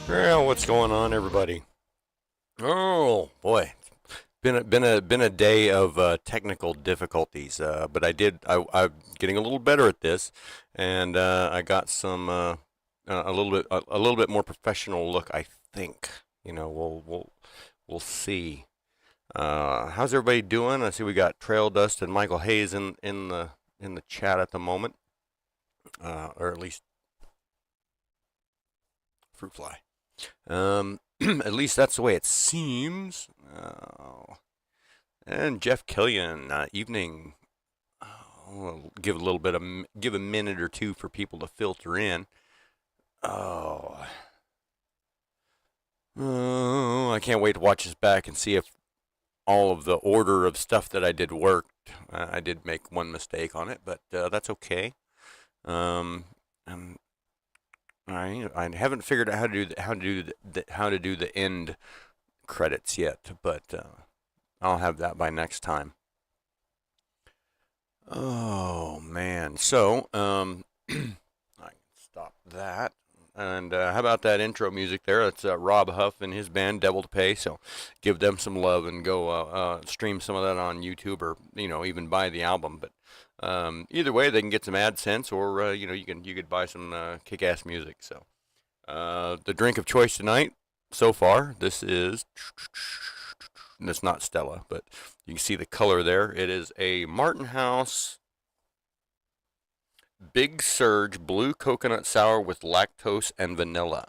Well, what's going on, everybody? Oh boy, been a day of technical difficulties, but I'm getting a little better at this, and I got some a little bit more professional look. I think we'll see. How's everybody doing? I see we got Trail Dust and Michael Hayes in the chat at the moment, or at least Fruit Fly. At least that's the way it seems. And Jeff Killian, evening. We'll give a minute or two for people to filter in. I can't wait to watch this back and see if all of the order of stuff that I did worked. I did make one mistake on it, but that's okay. And I haven't figured out how to do the end credits yet, but I'll have that by next time. Oh man, so I can stop that. And how about that intro music there? That's Rob Huff and his band Devil to Pay. So give them some love and go stream some of that on YouTube, or even buy the album. But either way, they can get some AdSense, or you could buy some kick-ass music. So the drink of choice tonight, so far, this is, and it's not Stella, but you can see the color there. It is a Martin House Big Surge Blue Coconut Sour with lactose and vanilla,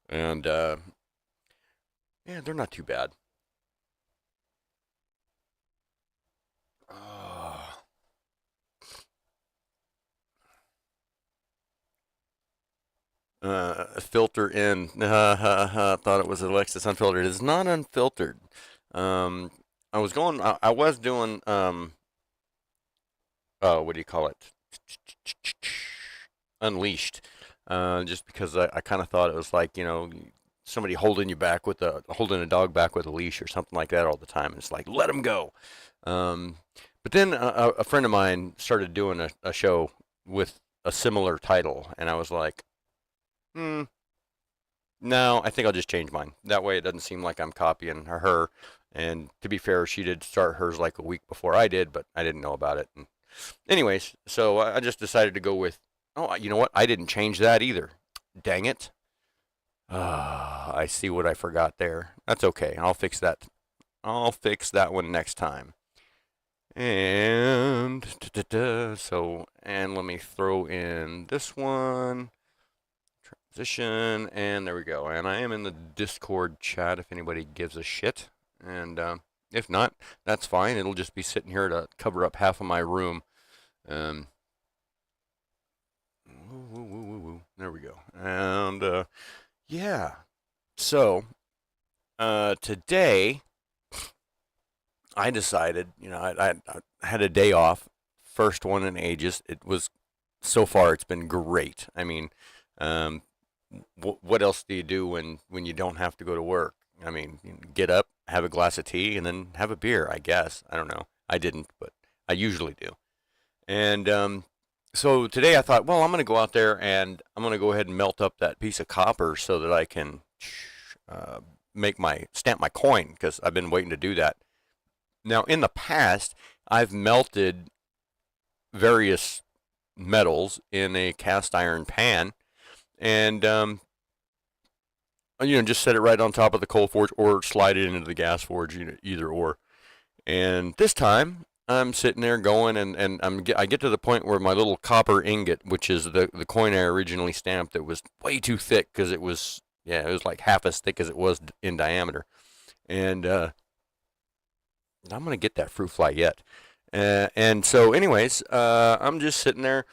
and yeah, they're not too bad. Filter in. Thought it was Alexis Unfiltered. It is not unfiltered. I was doing, what do you call it? Unleashed. Just because I kind of thought it was like, somebody holding a dog back with a leash or something like that all the time. And it's like, let him go. But then a friend of mine started doing a show with a similar title, and I was like, no, I think I'll just change mine. That way it doesn't seem like I'm copying her. And to be fair, she did start hers like a week before I did, but I didn't know about it. And anyways, so I just decided to go with, you know what? I didn't change that either. Dang it. I see what I forgot there. That's okay. I'll fix that. I'll fix that one next time. And and let me throw in this one. Transition, and there we go. And I am in the Discord chat if anybody gives a shit. And if not, that's fine. It'll just be sitting here to cover up half of my room. There we go. And yeah. So today I decided, I had a day off, first one in ages. It was, so far it's been great. I mean, what else do you do when you don't have to go to work? I mean, get up, have a glass of tea, and then have a beer, I guess. I don't know. I didn't, but I usually do. And so today I thought, well, I'm going to go out there and I'm going to go ahead and melt up that piece of copper so that I can stamp my coin, because I've been waiting to do that. Now, in the past, I've melted various metals in a cast iron pan, and just set it right on top of the coal forge or slide it into the gas forge, either or. And this time I'm sitting there going, and I get to the point where my little copper ingot, which is the coin I originally stamped, that was way too thick because it was Yeah, it was like half as thick as it was in diameter. And I'm gonna get that fruit fly yet. And so, anyways, I'm just sitting there,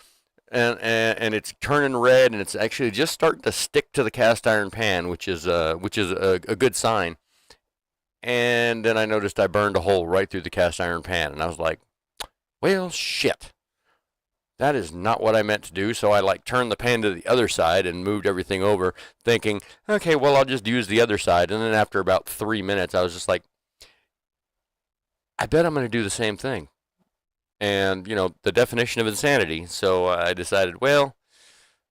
and it's turning red, and it's actually just starting to stick to the cast iron pan, which is a good sign. And then I noticed I burned a hole right through the cast iron pan, and I was like, well, shit. That is not what I meant to do. So I like turned the pan to the other side and moved everything over, thinking, okay, well, I'll just use the other side. And then after about 3 minutes, I was just like, I bet I'm going to do the same thing. And, the definition of insanity. So I decided, well,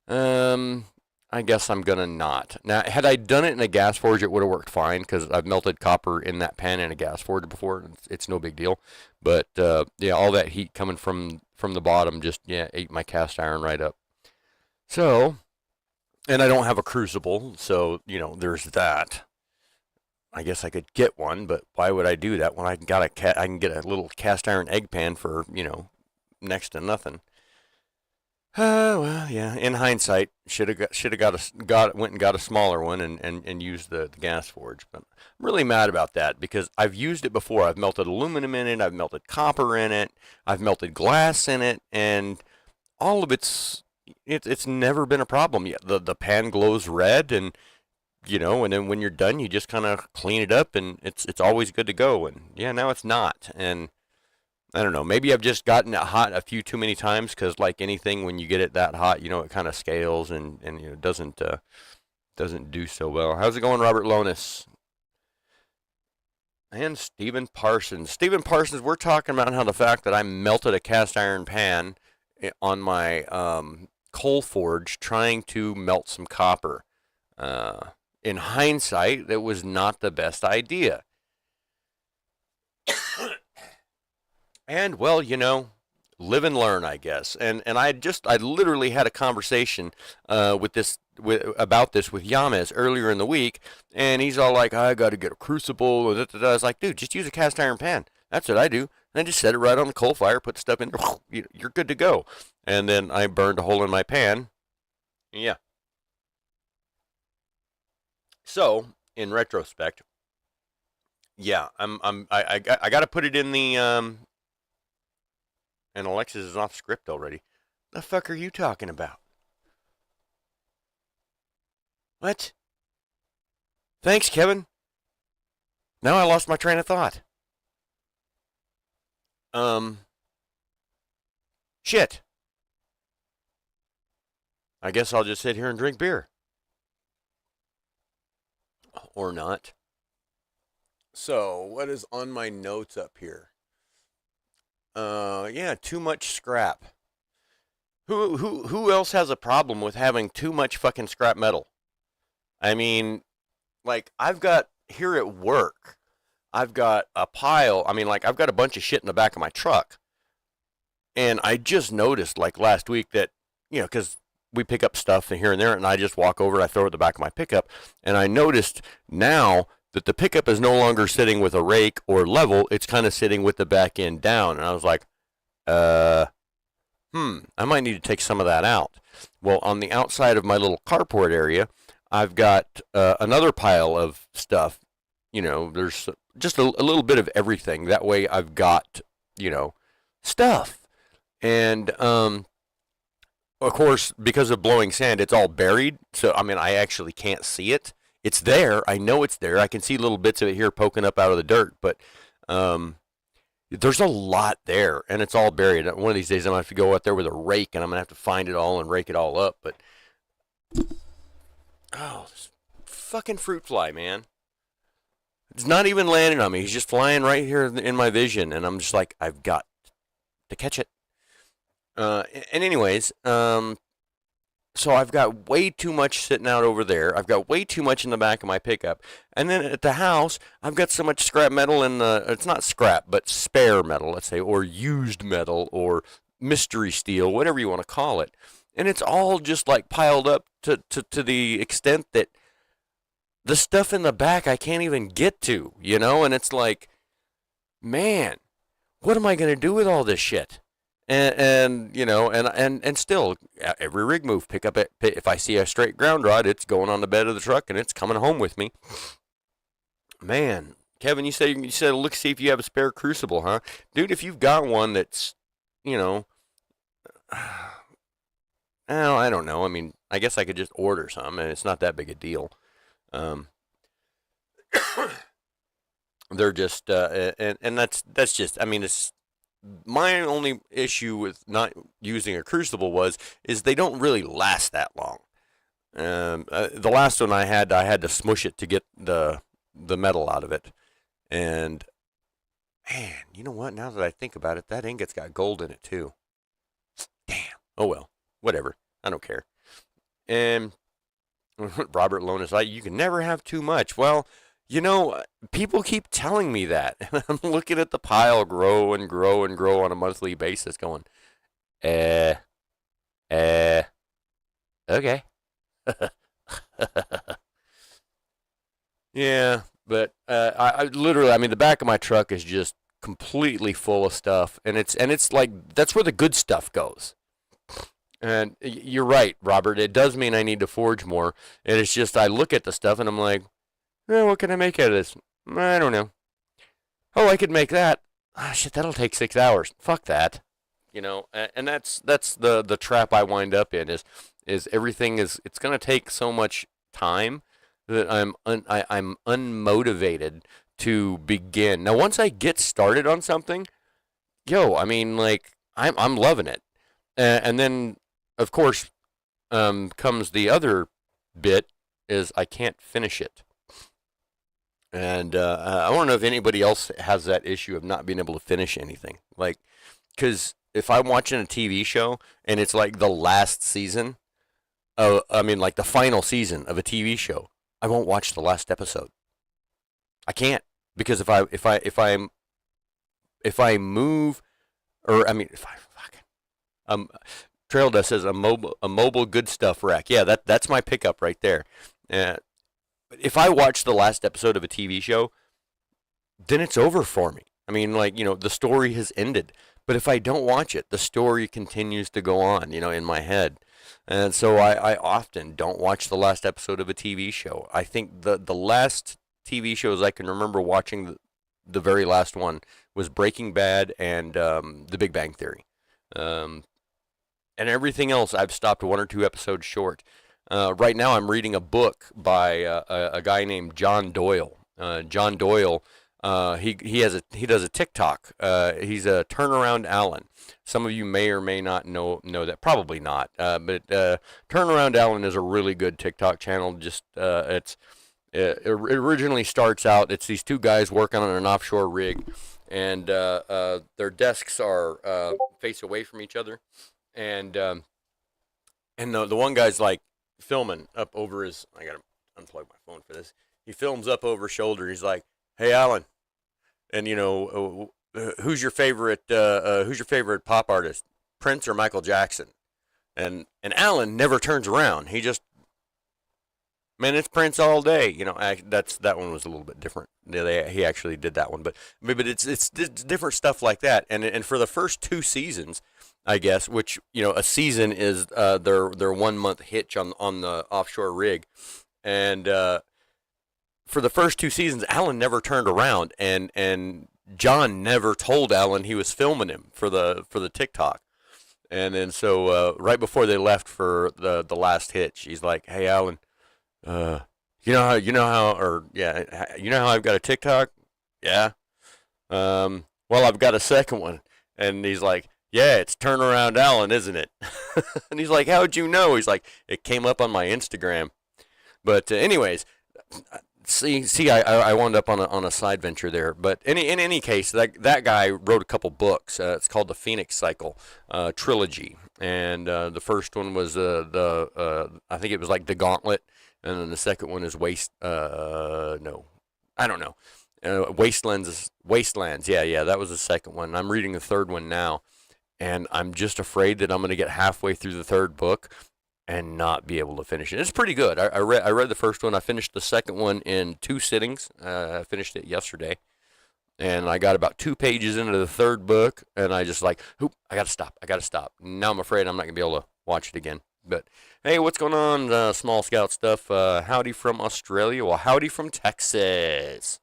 um, I guess I'm gonna not. Now, had I done it in a gas forge, it would have worked fine because I've melted copper in that pan in a gas forge before. It's no big deal. But yeah, all that heat coming from the bottom just ate my cast iron right up. So, and I don't have a crucible, so there's that. I guess I could get one, but why would I do that when I can get a little cast iron egg pan for next to nothing. Well, yeah. In hindsight, went and got a smaller one and used the gas forge. But I'm really mad about that because I've used it before. I've melted aluminum in it. I've melted copper in it. I've melted glass in it, and all of it's never been a problem yet. The pan glows red, and and then when you're done, you just kind of clean it up, and it's always good to go. And yeah, now it's not, and I don't know. Maybe I've just gotten it hot a few too many times because, like anything, when you get it that hot, it kind of scales and doesn't do so well. How's it going, Robert Lonis and Stephen Parsons? Stephen Parsons, we're talking about how the fact that I melted a cast iron pan on my coal forge trying to melt some copper. In hindsight, that was not the best idea. And well, live and learn, I guess. And I literally had a conversation about this with Yames earlier in the week, and he's all like, I got to get a crucible. I was like, dude, just use a cast iron pan. That's what I do. And I just set it right on the coal fire, put the stuff in there, you're good to go. And then I burned a hole in my pan. Yeah. So in retrospect, yeah, I got to put it in the And Alexis is off script already. The fuck are you talking about? What? Thanks, Kevin. Now I lost my train of thought. Um, Shit. I guess I'll just sit here and drink beer. Or not. So, what is on my notes up here? Yeah, too much scrap. Who else has a problem with having too much fucking scrap metal? I mean, like I've got here at work, I've got a pile. I mean, like I've got a bunch of shit in the back of my truck, and I just noticed like last week that because we pick up stuff here and there, and I just walk over, I throw it at the back of my pickup, and I noticed now that the pickup is no longer sitting with a rake or level; it's kind of sitting with the back end down, and I was like, uh, I might need to take some of that out. Well, on the outside of my little carport area, I've got another pile of stuff. There's just a little bit of everything. That way I've got, stuff. And, of course, because of blowing sand, it's all buried. So, I mean, I actually can't see it. It's there. I know it's there. I can see little bits of it here poking up out of the dirt. But there's a lot there, and it's all buried. One of these days, I'm going to have to go out there with a rake, and I'm going to have to find it all and rake it all up. But, oh, this fucking fruit fly, man. It's not even landing on me. He's just flying right here in my vision, and I'm just like, I've got to catch it. And anyways, so I've got way too much sitting out over there. I've got way too much in the back of my pickup. And then at the house, I've got so much scrap metal in it's not scrap, but spare metal, let's say, or used metal, or mystery steel, whatever you want to call it. And it's all just like piled up to the extent that the stuff in the back I can't even get to, and it's like, man, what am I going to do with all this shit? and and still every rig move, pick up it. If I see a straight ground rod, it's going on the bed of the truck and it's coming home with me. Man, Kevin, you said look, see if you have a spare crucible, huh, dude? If you've got one that's, you know, well, I don't know. I mean, I guess I could just order some, and it's not that big a deal. Um, they're just, and that's just. I mean, it's my only issue with not using a crucible is they don't really last that long. The last one I had to smush it to get the metal out of it, and man, you know what? Now that I think about it, that ingot's got gold in it too. Damn. Oh well, whatever. I don't care. And Robert Lone is like, you can never have too much. Well, people keep telling me that, and I'm looking at the pile grow and grow and grow on a monthly basis, going, eh, eh, okay. Yeah, but I literally, I mean, the back of my truck is just completely full of stuff, and it's like that's where the good stuff goes. And you're right, Robert. It does mean I need to forge more, and it's just I look at the stuff and I'm like, what can I make out of this? I don't know. Oh, I could make that. Ah, shit, that'll take 6 hours. Fuck that. And that's the trap I wind up in is everything is it's gonna take so much time that I'm unmotivated to begin. Now, once I get started on something, I mean, like I'm loving it, and then of course comes the other bit is I can't finish it. And I want to know if anybody else has that issue of not being able to finish anything. Like, because if I'm watching a TV show and it's like the last season, I mean, like the final season of a TV show, I won't watch the last episode. I can't because if I move, or I mean, if I fucking Trail Dust says a mobile good stuff rack. Yeah, that's my pickup right there. Uh, but if I watch the last episode of a TV show, then it's over for me. I mean, like, the story has ended. But if I don't watch it, the story continues to go on, in my head. And so I often don't watch the last episode of a TV show. I think the last TV shows I can remember watching, the very last one, was Breaking Bad and The Big Bang Theory. Um, and everything else I've stopped one or two episodes short. Right now I'm reading a book by a guy named John Doyle. John Doyle, he does a TikTok. He's a Turnaround Allen. Some of you may or may not know that. Probably not. But Turnaround Allen is a really good TikTok channel. Just it originally starts out. It's these two guys working on an offshore rig, and their desks are face away from each other, and the one guy's like filming up over his. I gotta unplug my phone for this. He films up over his shoulder. He's like, "Hey, Alan, and who's your favorite pop artist, Prince or Michael Jackson?" And Alan never turns around. He just, man, it's Prince all day. That one was a little bit different. He actually did that one, but it's different stuff like that. And for the first two seasons, I guess, which a season is their 1 month hitch on the offshore rig, and for the first two seasons, Alan never turned around, and John never told Alan he was filming him for the TikTok. And then so right before they left for the last hitch, he's like, "Hey, Alan, uh, you know how I've got a TikTok? Yeah. Well, I've got a second one." And he's like, "Yeah, it's Turnaround Alan, isn't it?" And he's like, "How'd you know?" He's like, "It came up on my Instagram." But anyways, see, I wound up on a side venture there. But in any case, that guy wrote a couple books. It's called the Phoenix Cycle trilogy, and the first one was I think it was like the Gauntlet, and then the second one is no, I don't know. Wastelands. Yeah, that was the second one. I'm reading the third one now, and I'm just afraid that I'm going to get halfway through the third book and not be able to finish it. It's pretty good. I read the first one. I finished the second one in two sittings. I finished it yesterday. And I got about 2 pages into the third book, and I just like, "Oop, I gotta stop. I gotta stop." Now I'm afraid I'm not gonna be able to watch it again. But hey, what's going on, Small Scout stuff? Howdy from Australia. Well, howdy from Texas.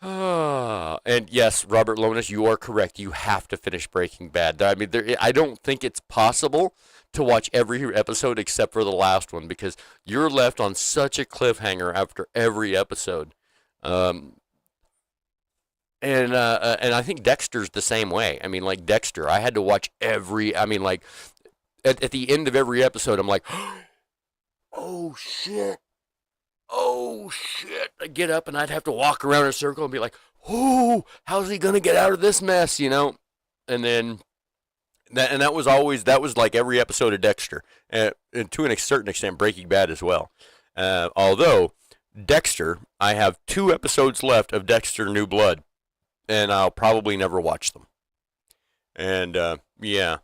And yes, Robert Lonis, you are correct. You have to finish Breaking Bad. I mean, I don't think it's possible to watch every episode except for the last one because you're left on such a cliffhanger after every episode. Um, and I think Dexter's the same way. I mean, like Dexter, I had to watch every. I mean, like at the end of every episode, I'm like, oh shit, oh shit. I'd get up and I'd have to walk around in a circle and be like, oh, how's he gonna get out of this mess, you know? And then that was always that was like every episode of Dexter, and to a certain extent Breaking Bad as well. Although Dexter, I have 2 episodes left of Dexter New Blood, and I'll probably never watch them. And yeah,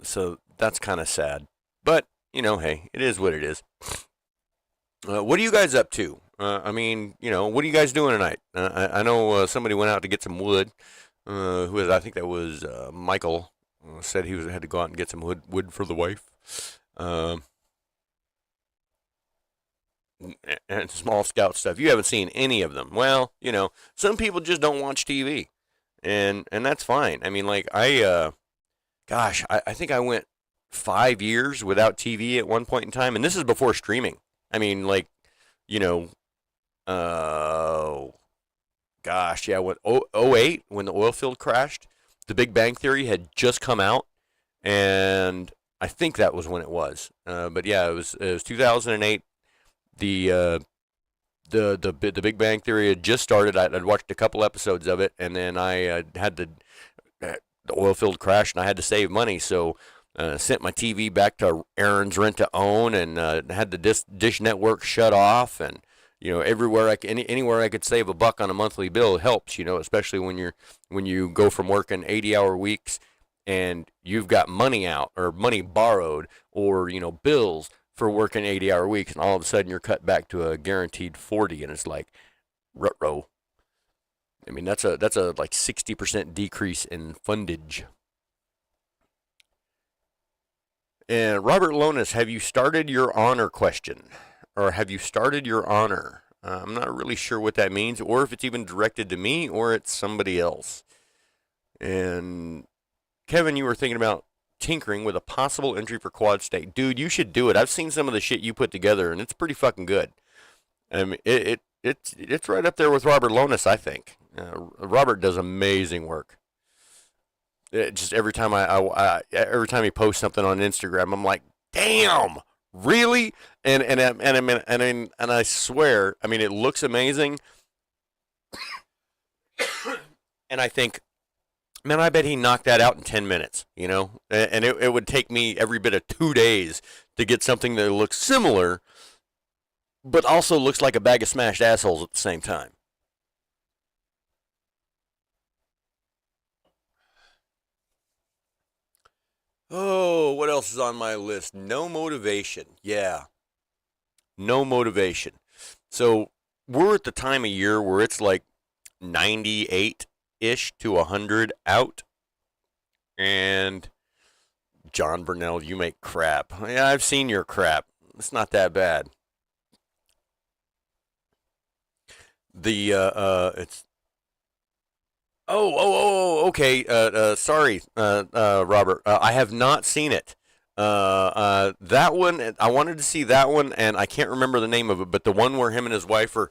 so that's kind of sad. But hey, it is what it is. What are you guys up to? I mean, what are you guys doing tonight? I know somebody went out to get some wood. Who was I think that was Michael said he had to go out and get some wood for the wife. Um, and Small Scout stuff. You haven't seen any of them. Well, some people just don't watch TV, and that's fine. I mean, like gosh, I think I went 5 years without TV at one point in time, and this is before streaming. I mean, like, you know, uh, gosh, yeah, when 08, when the oil field crashed, The Big Bang Theory had just come out, and I think that was when it was. But yeah, it was 2008. The the Big Bang Theory had just started. I'd watched a couple episodes of it, and then I had the oil field crash, and I had to save money, so sent my TV back to Aaron's rent to own, and had the dish network shut off, and everywhere anywhere I could save $1 on a monthly bill helps, especially when you go from working 80-hour weeks and you've got money out or money borrowed or bills for working 80-hour weeks, and all of a sudden you're cut back to a guaranteed 40, and it's like rut-row. I mean, that's a like 60% decrease in fundage. And Robert Lonis, have you started your honor question? Or have you started your honor? I'm not really sure what that means, or if it's even directed to me, or it's somebody else. And Kevin, you were thinking about tinkering with a possible entry for Quad State. Dude, you should do it. I've seen some of the shit you put together, and it's pretty fucking good. I mean, it's right up there with Robert Lonis, I think. Robert does amazing work. Just every time every time he posts something on Instagram, I'm like, damn, really? And I swear, I mean, it looks amazing, and I think, man, I bet he knocked that out in 10 minutes, and it would take me every bit of 2 days to get something that looks similar, but also looks like a bag of smashed assholes at the same time. Oh, what else is on my list? No motivation. Yeah, no motivation. So we're at the time of year where it's like 98 ish to 100 out. And John Burnell, you make crap. Yeah, I've seen your crap. It's not that bad. It's okay. Sorry, Robert. I have not seen it. That one, I wanted to see that one, and I can't remember the name of it, but the one where him and his wife are,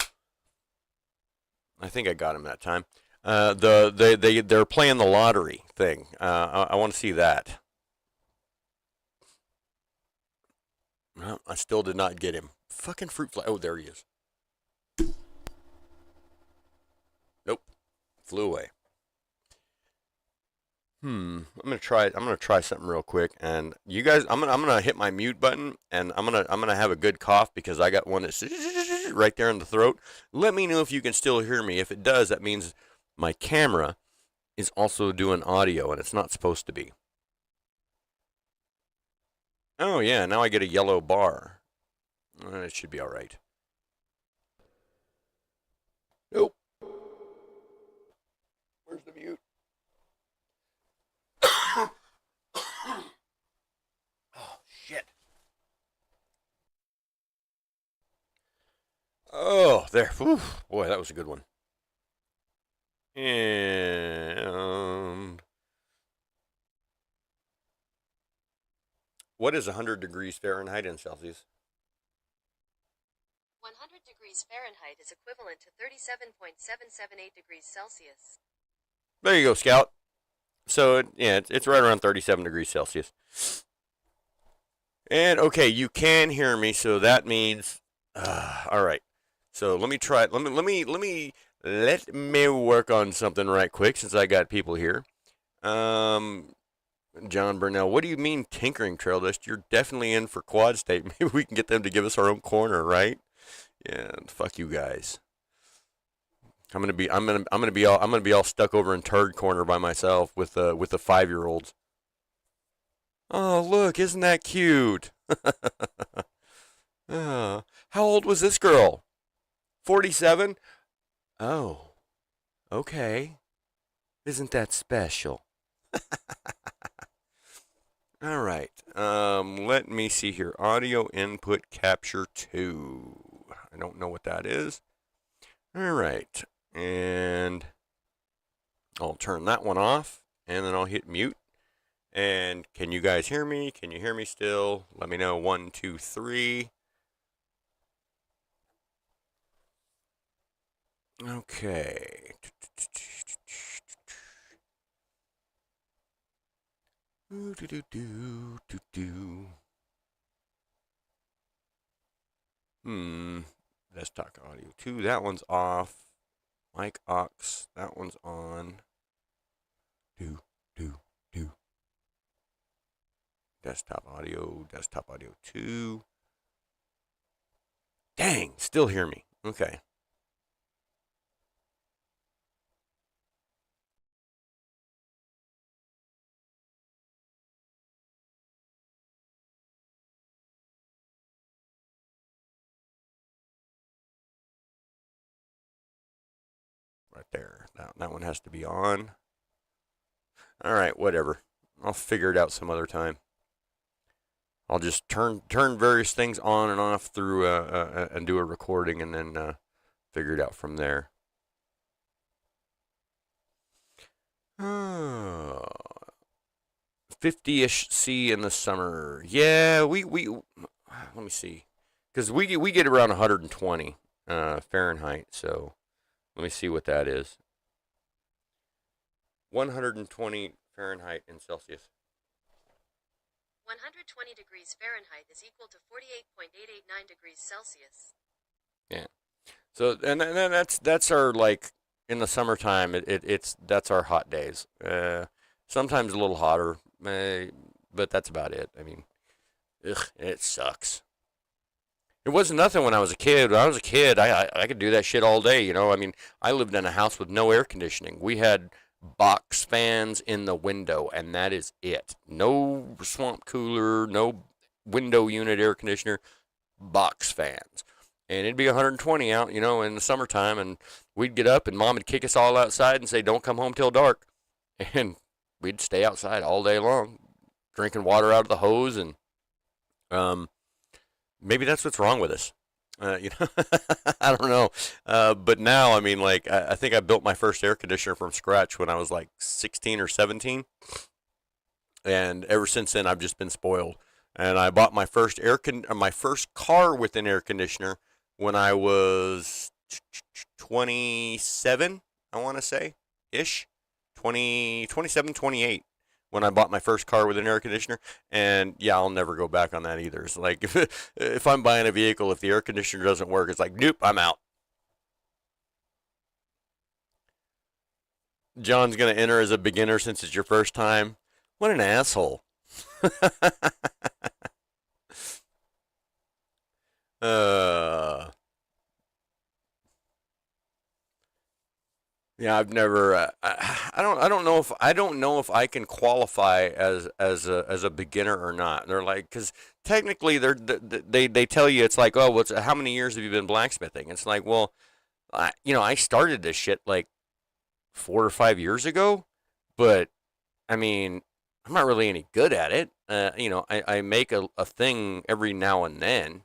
I think I got him that time. They're playing the lottery thing. I want to see that. Well, I still did not get him. Fucking fruit fly. Oh, there he is. Nope, flew away. I'm gonna try. I'm gonna try something real quick, and you guys, I'm gonna hit my mute button, and I'm gonna have a good cough because I got one that's right there in the throat. Let me know if you can still hear me. If it does, that means my camera is also doing audio, and it's not supposed to be. Oh yeah, now I get a yellow bar. It should be all right. Where's the mute? Oh, shit. Oh, there. Whew. Boy, that was a good one. And what is 100 degrees Fahrenheit in Celsius? 100 degrees Fahrenheit is equivalent to 37.778 degrees Celsius. There you go, Scout. So, yeah, it's right around 37 degrees Celsius. And, okay, you can hear me, so that means... all right. So, let me try... Let me work on something right quick, since I got people here. John Burnell, what do you mean tinkering, Trail Dust? You're definitely in for Quad State. Maybe we can get them to give us our own corner, right? Yeah, fuck you guys. I'm gonna be all stuck over in Turd Corner by myself with the 5-year-olds. Oh, look, isn't that cute? How old was this girl? 47? Oh, okay. Isn't that special? All right. Let me see here. Audio input capture 2. I don't know what that is. All right. And I'll turn that one off, and then I'll hit mute. And can you guys hear me? Can you hear me still? Let me know. 1, 2, 3. Okay. Desktop audio 2. That one's off. Mic aux. That one's on. Do, do, do. Desktop audio 2. Dang, still hear me. Okay. Right there. That one has to be on. All right, whatever. I'll figure it out some other time. I'll just turn various things on and off through and do a recording, and then figure it out from there. 50-ish C in the summer. Yeah, we let me see, because we get around 120 Fahrenheit. So let me see what that is. 120 Fahrenheit in Celsius. 120 degrees Fahrenheit is equal to 48.889 degrees Celsius. Yeah. So and then that's our, like, in the summertime. That's our hot days. Sometimes a little hotter, but that's about it. I mean, it sucks. It wasn't nothing when I was a kid. When I was a kid, I could do that shit all day. I mean, I lived in a house with no air conditioning. We had box fans in the window, and that is it. No swamp cooler, no window unit air conditioner, box fans. And it'd be 120 out, in the summertime, and we'd get up, and Mom would kick us all outside and say, "Don't come home till dark," and we'd stay outside all day long, drinking water out of the hose, and maybe that's what's wrong with us. I don't know. But now, I mean, like, I think I built my first air conditioner from scratch when I was like 16 or 17. And ever since then, I've just been spoiled. And I bought my first my first car with an air conditioner when I was 27, I want to say, ish. 27, 28 when I bought my first car with an air conditioner. And yeah, I'll never go back on that either. It's like, if I'm buying a vehicle, if the air conditioner doesn't work, it's like, nope, I'm out. John's going to enter as a beginner since it's your first time. What an asshole. uh, Yeah, I've never. I don't know if I can qualify as a beginner or not. They're like, because technically they tell you, it's like, oh, how many years have you been blacksmithing? It's like, well, I started this shit like 4 or 5 years ago, but I mean, I'm not really any good at it. I make a thing every now and then,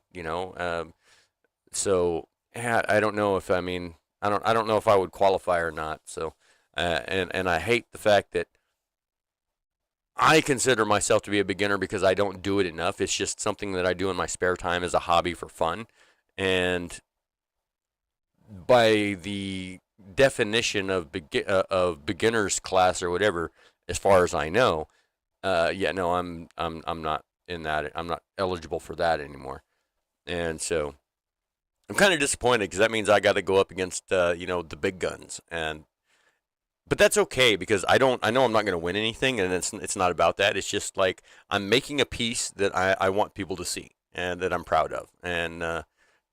so yeah, I don't know if I don't know if I would qualify or not. So, and I hate the fact that I consider myself to be a beginner because I don't do it enough. It's just something that I do in my spare time as a hobby for fun, and by the definition of beginners class or whatever, as far as I know, yeah, no, I'm not in that. I'm not eligible for that anymore, and so I'm kind of disappointed because that means I got to go up against the big guns, and but that's okay because I know I'm not going to win anything, and it's not about that. It's just like I'm making a piece that I want people to see and that I'm proud of, and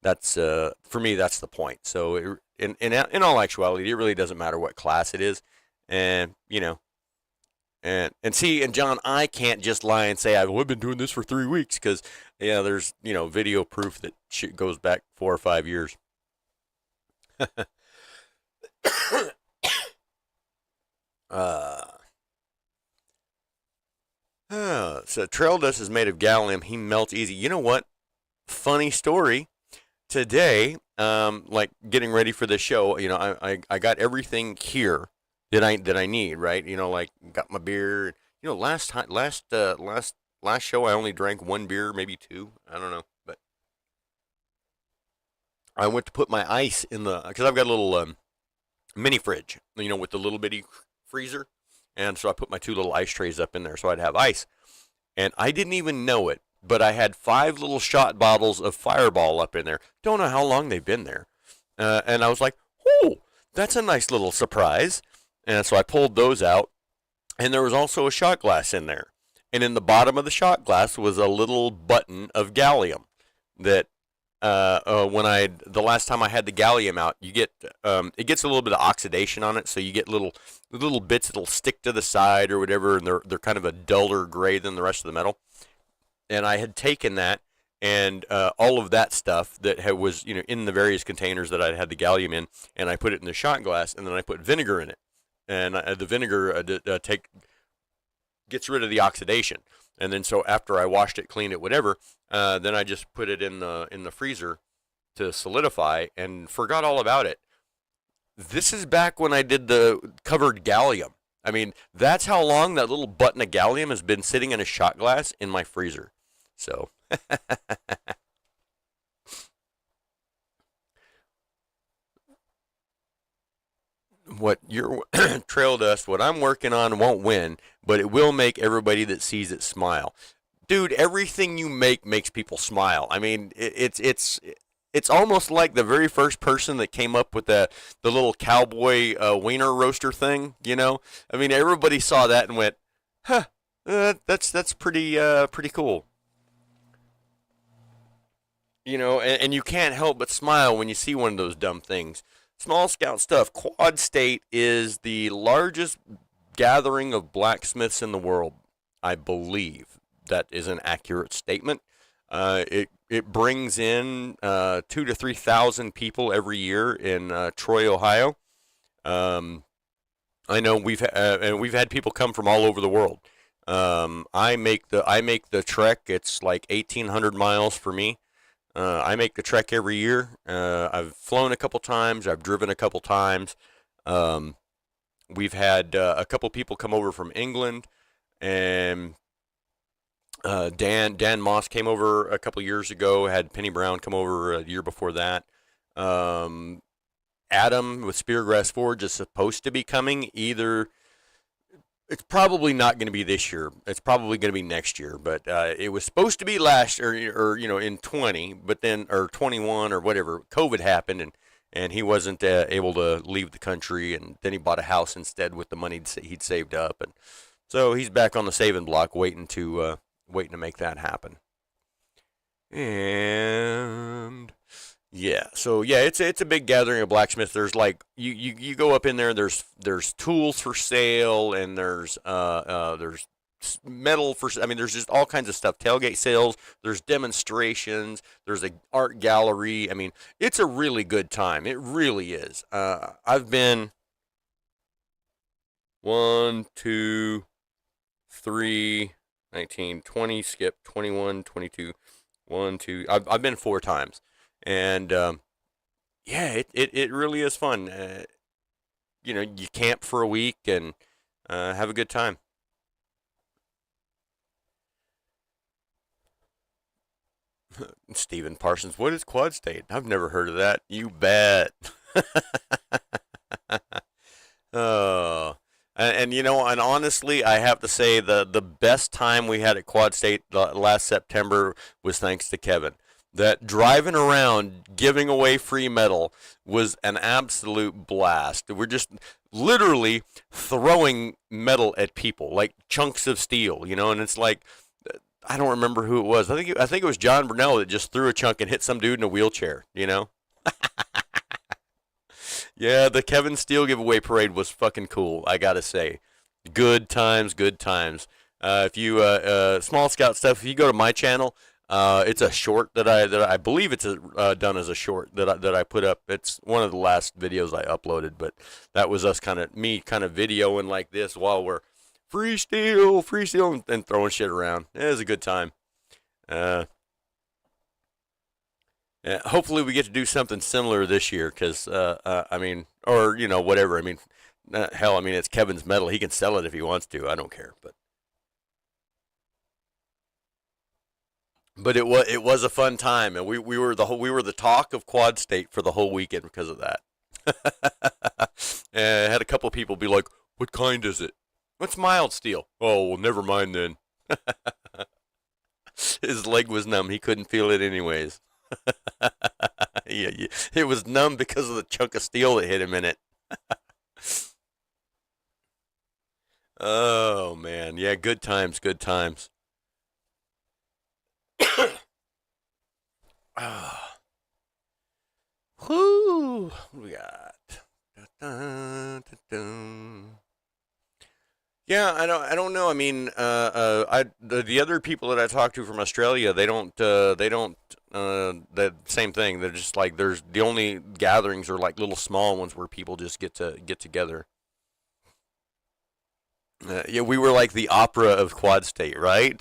that's for me that's the point. So in all actuality, it really doesn't matter what class it is, and and see, and John, I can't just lie and say I've been doing this for 3 weeks because there's video proof that shit goes back 4 or 5 years. uh, so trail dust is made of gallium. He melts easy. You know what? Funny story. Today, like getting ready for the show, I got everything here that I need, right? Like got my beer. Last time, last show, I only drank one beer, maybe two. I don't know, but I went to put my ice in the because I've got a little mini fridge, with the little bitty freezer, and so I put my two little ice trays up in there so I'd have ice, and I didn't even know it, but I had five little shot bottles of Fireball up in there. Don't know how long they've been there, and I was like, oh, that's a nice little surprise, and so I pulled those out. And there was also a shot glass in there. And in the bottom of the shot glass was a little button of gallium that when the last time I had the gallium out, you get it gets a little bit of oxidation on it, so you get little bits that'll stick to the side or whatever, and they're kind of a duller gray than the rest of the metal. And I had taken that and all of that stuff that was in the various containers that I had the gallium in, and I put it in the shot glass, and then I put vinegar in it, and the vinegar gets rid of the oxidation. And then so after I washed it, cleaned it, whatever, then I just put it in the freezer to solidify and forgot all about it. This is back when I did the covered gallium. I mean, that's how long that little button of gallium has been sitting in a shot glass in my freezer. So what your trail dust, what I'm working on won't win, but it will make everybody that sees it smile. Dude, everything you make makes people smile. I mean, it's almost like the very first person that came up with the little cowboy wiener roaster thing. I mean, everybody saw that and went, "Huh, that's pretty cool." And you can't help but smile when you see one of those dumb things. Small Scout stuff. Quad State is the largest gathering of blacksmiths in the world. I believe that is an accurate statement. It brings in 2 to 3 thousand people every year in Troy, Ohio. Um, I know we've had people come from all over the world. I make the trek. It's like 1,800 miles for me. I make the trek every year. I've flown a couple times. I've driven a couple times. Um, we've had a couple people come over from England, and Dan Moss came over a couple years ago. Had Penny Brown come over a year before that. Um, Adam with Speargrass Forge is supposed to be coming either. It's probably not going to be this year. It's probably going to be next year. But it was supposed to be last or in 20, but then or 21 or whatever. COVID happened and he wasn't able to leave the country, and then he bought a house instead with the money he'd saved up, and so he's back on the saving block, waiting to make that happen. And yeah, so yeah, it's a big gathering of blacksmiths. There's like you go up in there. There's tools for sale, and there's metal for. I mean, there's just all kinds of stuff. Tailgate sales. There's demonstrations. There's a art gallery. I mean, it's a really good time. It really is. I've been 1, 2, 3, 19, 20, skip 21, 22, 1, 2. I've been 4 times, and yeah, it really is fun. You camp for a week and have a good time. Stephen Parsons, what is quad state? I've never heard of that. You bet. Oh, and honestly, I have to say the best time we had at Quad State last September was thanks to Kevin. That driving around giving away free metal was an absolute blast. We're just literally throwing metal at people like chunks of steel, and it's like I don't remember who it was. I think it was John Brunell that just threw a chunk and hit some dude in a wheelchair. Yeah, the Kevin Steele giveaway parade was fucking cool. I gotta say, good times, good times. If you small scout stuff, if you go to my channel, it's a short that I believe it's done as a short that I put up. It's one of the last videos I uploaded, but that was us me kind of videoing like this while we're free steel, and throwing shit around. It was a good time. Uh, hopefully we get to do something similar this year, because I mean, or whatever. I mean, hell, I mean it's Kevin's metal. He can sell it if he wants to. I don't care, but it was a fun time, and we were the talk of Quad State for the whole weekend because of that. And I had a couple of people be like, "What kind is it? What's mild steel?" Oh, well, never mind then. His leg was numb. He couldn't feel it anyways. Yeah, yeah, it was numb because of the chunk of steel that hit him in it. Oh man, yeah, good times, good times. Ah, whoo, what we got? Dun, dun, dun. Yeah, I don't know. I mean, the other people that I talked to from Australia, they don't the same thing. They're just like there's the only gatherings are like little small ones where people just get together. Yeah, we were like the opera of Quad State, right?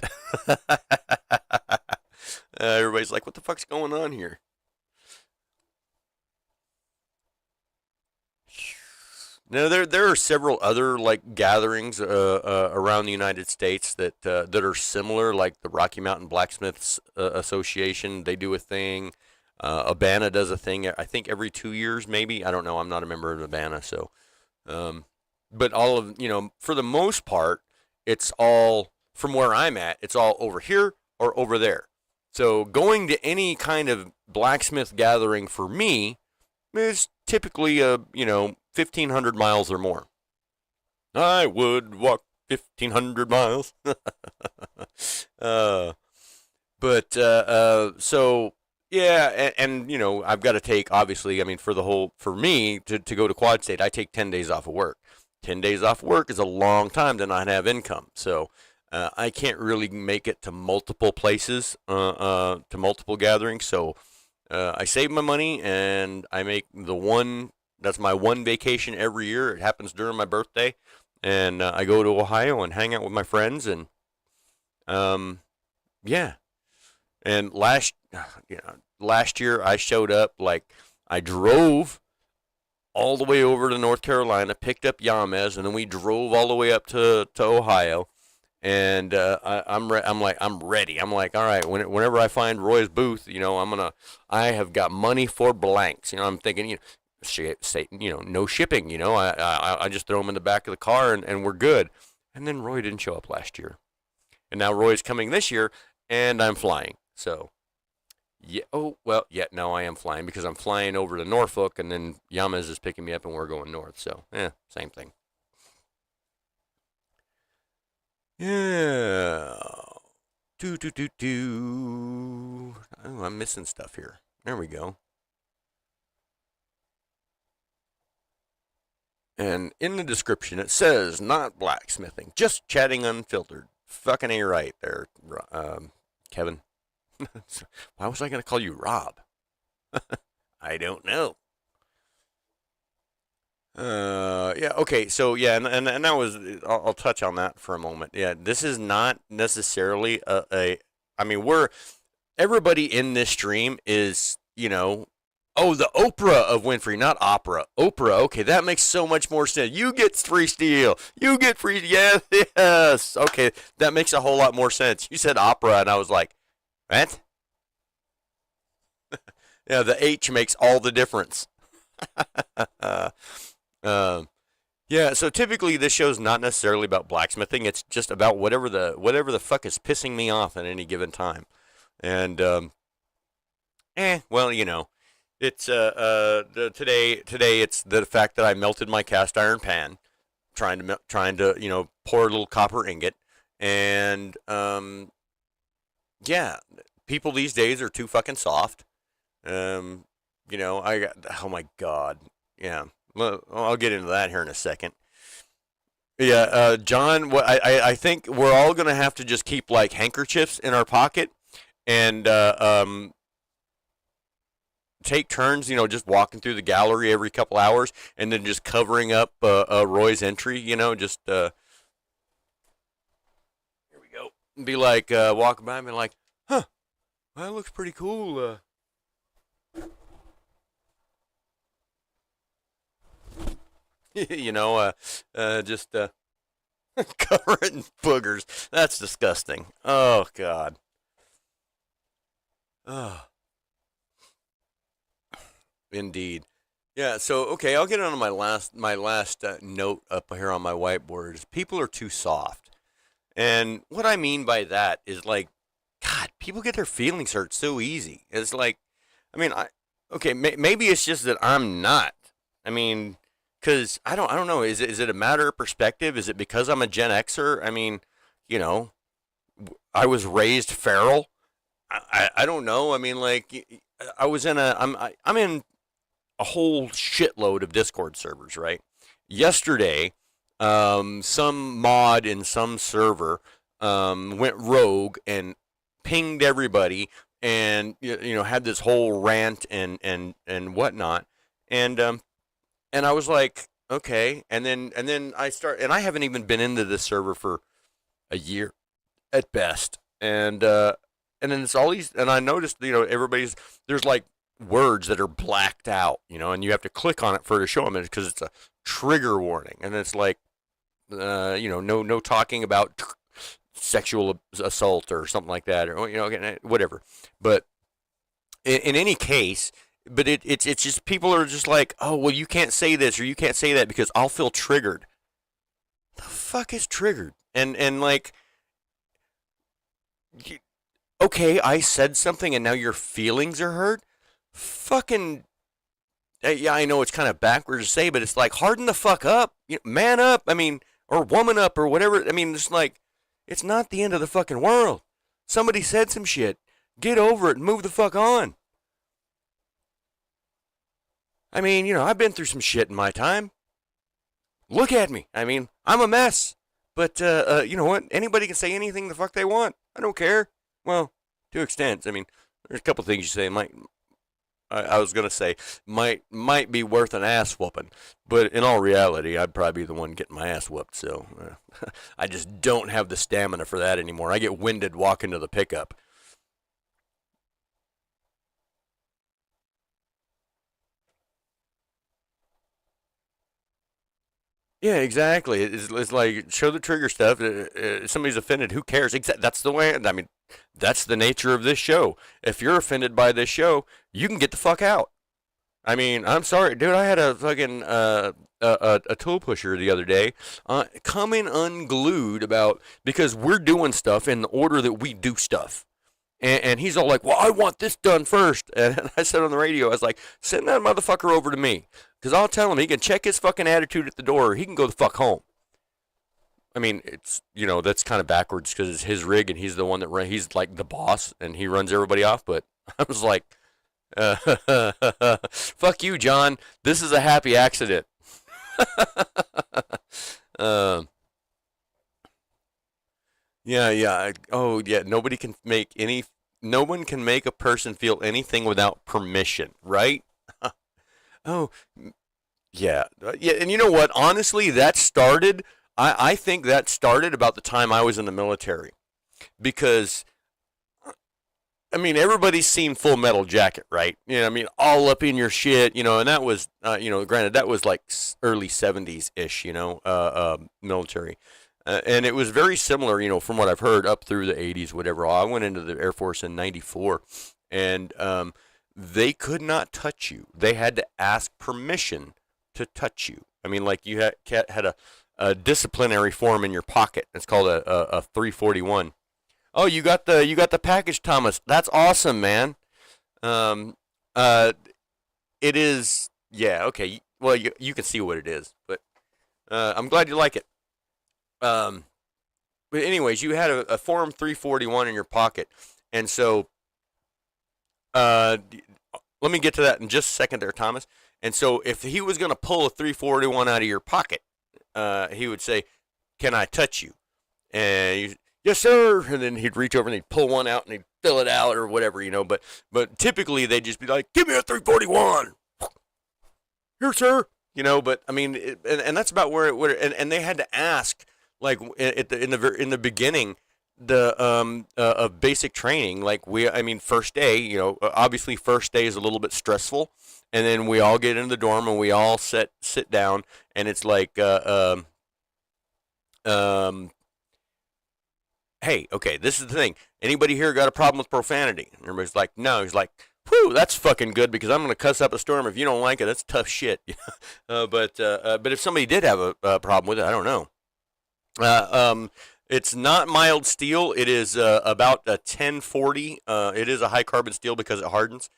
Everybody's like, "What the fuck's going on here?" Now there are several other like gatherings around the United States that are similar, like the Rocky Mountain Blacksmiths Association. They do a thing. Abana does a thing. I think every 2 years, maybe. I don't know. I'm not a member of Abana, so. Um, but all of for the most part, it's all from where I'm at. It's all over here or over there. So going to any kind of blacksmith gathering for me is typically 1,500 miles or more. I would walk 1,500 miles. uh, so yeah, and I've got to take, obviously. I mean, for me to go to Quad State, I take 10 days off of work. 10 days off work is a long time to not have income. So I can't really make it to multiple places, to multiple gatherings. So I save my money and I make the one. That's my one vacation every year. It happens during my birthday, and I go to Ohio and hang out with my friends. And um, yeah. And last year I showed up, like I drove all the way over to North Carolina, picked up Yamez, and then we drove all the way up to Ohio. And I'm ready. I'm like, all right. Whenever I find Roy's booth, I have got money for blanks. I'm thinking, say, no shipping. I just throw them in the back of the car and we're good. And then Roy didn't show up last year, and now Roy's coming this year, and I'm flying. So yeah. Oh well. Yeah. No, I am flying because I'm flying over to Norfolk, and then Yamez is picking me up, and we're going north. So same thing. Yeah. Do do do do. Oh, I'm missing stuff here. There we go. And in the description it says not blacksmithing, just chatting unfiltered. Fucking a right there, Kevin. Why was I going to call you Rob? I don't know. Yeah. Okay. So yeah, and that was. I'll touch on that for a moment. Yeah. This is not necessarily a. I mean, we're everybody in this stream is, oh, the Oprah of Winfrey, not opera. Oprah. Okay, that makes so much more sense. You get free steel. You get free. Yes, yes. Okay, that makes a whole lot more sense. You said opera, and I was like, what? Yeah, the H makes all the difference. uh, uh, yeah. So typically, this show's not necessarily about blacksmithing. It's just about whatever the fuck is pissing me off at any given time. And well, it's today it's the fact that I melted my cast iron pan, trying to pour a little copper ingot, and yeah, people these days are too fucking soft. Um, I got, oh my god, yeah. Well, I'll get into that here in a second. Yeah, John, what I think we're all gonna have to just keep like handkerchiefs in our pocket and take turns, just walking through the gallery every couple hours, and then just covering up Roy's entry. Just here we go. Be like walking by and be like, huh, well, that looks pretty cool. Just cover it in boogers. That's disgusting. Oh God. Oh, indeed. Yeah. So okay, I'll get on to my last note up here on my whiteboard. Is people are too soft. And what I mean by that is like, God, people get their feelings hurt so easy. It's like, I mean, okay, maybe it's just that I'm not. I mean, because I don't know. Is it a matter of perspective? Is it because I'm a Gen Xer? I mean, you know, I was raised feral. I don't know. I mean, like, I was in a, I'm in a whole shitload of Discord servers, right? Yesterday, some mod in some server went rogue and pinged everybody, and had this whole rant and whatnot, and and I was like, okay, and then I haven't even been into this server for a year at best, and then it's all these, and I noticed, everybody's, there's like words that are blacked out, and you have to click on it for it to show them because it's a trigger warning, and it's like, no talking about sexual assault or something like that, or whatever. But in any case, but it's just people are just like, oh well, you can't say this or you can't say that because I'll feel triggered. The fuck is triggered? And like, okay, I said something and now your feelings are hurt. Fucking yeah, I know it's kind of backwards to say, but it's like harden the fuck up, man up. I mean, or woman up or whatever. I mean, it's like it's not the end of the fucking world. Somebody said some shit. Get over it and move the fuck on. I mean, I've been through some shit in my time. Look at me. I mean, I'm a mess. But you know what? Anybody can say anything the fuck they want. I don't care. Well, to extents. I mean, there's a couple things you say might. I was gonna say might be worth an ass whooping, but in all reality, I'd probably be the one getting my ass whooped. So I just don't have the stamina for that anymore. I get winded walking to the pickup. Yeah, exactly. It's like show the trigger stuff. If somebody's offended, who cares? That's the way. I mean, that's the nature of this show. If you're offended by this show, you can get the fuck out. I mean, I'm sorry, dude. I had a fucking a tool pusher the other day coming unglued about because we're doing stuff in the order that we do stuff. And he's all like, well, I want this done first. And I said on the radio, I was like, send that motherfucker over to me. Because I'll tell him he can check his fucking attitude at the door or he can go the fuck home. I mean, it's, that's kind of backwards because it's his rig and he's the one he's like the boss and he runs everybody off. But I was like, uh, fuck you, John. This is a happy accident. um, yeah, yeah. Oh, yeah. No one can make a person feel anything without permission, right? Oh, Yeah, yeah, and you know what? Honestly, that started. I think that started about the time I was in the military because I mean, everybody's seen Full Metal Jacket, right? You know, I mean, all up in your shit, and that was, granted, that was like early 70s ish, military. And it was very similar, from what I've heard, up through the 80s, whatever. I went into the Air Force in 94, and they could not touch you. They had to ask permission to touch you. I mean, like you had a disciplinary form in your pocket. It's called a 341. Oh, you got the package, Thomas. That's awesome, man. Um, uh, it is. Yeah. Okay. Well, you can see what it is, but I'm glad you like it. Um, but anyways, you had a Form 341 in your pocket, and so uh, let me get to that in just a second, there, Thomas. And so, if he was going to pull a 341 out of your pocket, he would say, "Can I touch you?" And you, yes, sir. And then he'd reach over and he'd pull one out and he'd fill it out or whatever, But typically they'd just be like, "Give me a 341, here, sir." But I mean, and that's about where and they had to ask like in the beginning the of basic training, like I mean, first day, obviously first day is a little bit stressful, and then we all get into the dorm and we all sit down, and it's like um hey, okay, this is the thing. Anybody here got a problem with profanity? And everybody's like, no. He's like, whew, that's fucking good because I'm gonna cuss up a storm. If you don't like it, that's tough shit. But if somebody did have a problem with it, I don't know. It's not mild steel. It is about a 1040. It is a high carbon steel because it hardens.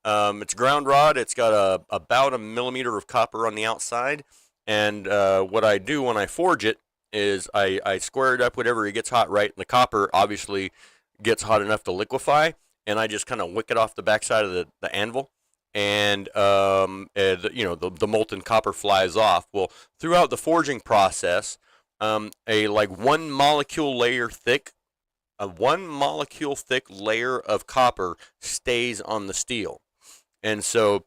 It's ground rod. It's got about a millimeter of copper on the outside. And what I do when I forge it is I square it up whenever it gets hot, right? And the copper obviously gets hot enough to liquefy, and I just kind of wick it off the backside of the anvil, and the molten copper flies off. Well, throughout the forging process, a like one molecule thick layer of copper stays on the steel, and so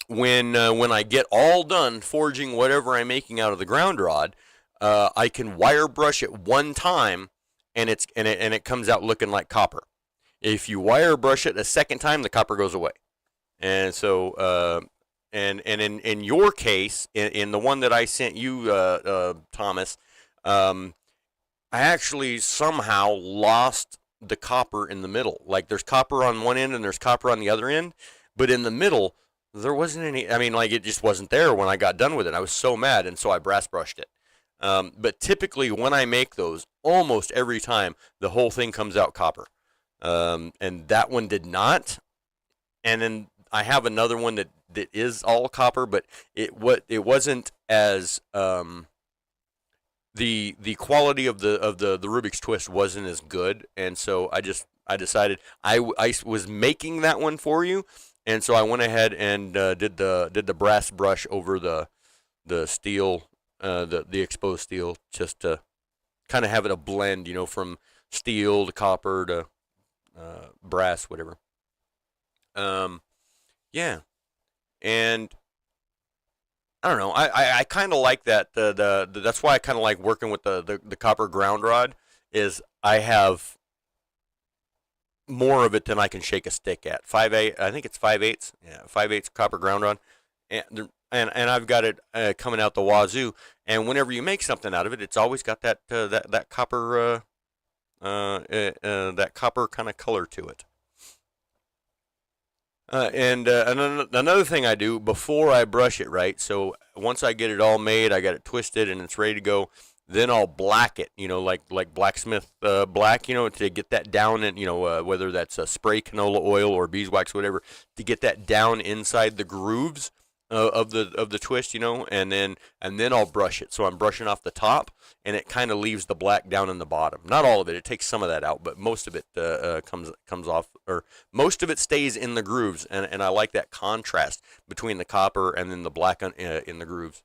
when I get all done forging whatever I'm making out of the ground rod, I can wire brush it one time, and it comes out looking like copper. If you wire brush it a second time, the copper goes away. And so, and in your case, in the one that I sent you, Thomas, I actually somehow lost the copper in the middle. Like there's copper on one end and there's copper on the other end, but in the middle there wasn't any. I mean, like it just wasn't there when I got done with it. I was so mad, and so I brass brushed it. But typically, when I make those, almost every time the whole thing comes out copper, and that one did not. And then I have another one that is all copper, but it wasn't as the quality of the Rubik's twist wasn't as good, and so I decided I was making that one for you, and so I went ahead and did the brass brush over the steel, the exposed steel, just to kind of have it a blend, from steel to copper to brass, whatever. Um, yeah, and I don't know. I kind of like that. That's why I kind of like working with the copper ground rod. Is I have more of it than I can shake a stick at. 5/8. I think it's 5/8. Yeah, 5/8 copper ground rod, and I've got it coming out the wazoo. And whenever you make something out of it, it's always got that copper that copper kind of color to it. And another thing I do before I brush it, right? So once I get it all made, I got it twisted and it's ready to go. Then I'll black it, like blacksmith black, to get that down, and whether that's a spray canola oil or beeswax, whatever, to get that down inside the grooves of the twist, and then I'll brush it. So I'm brushing off the top, and it kind of leaves the black down in the bottom. Not all of it; it takes some of that out, but most of it comes off, or most of it stays in the grooves, and I like that contrast between the copper and then the black in the grooves.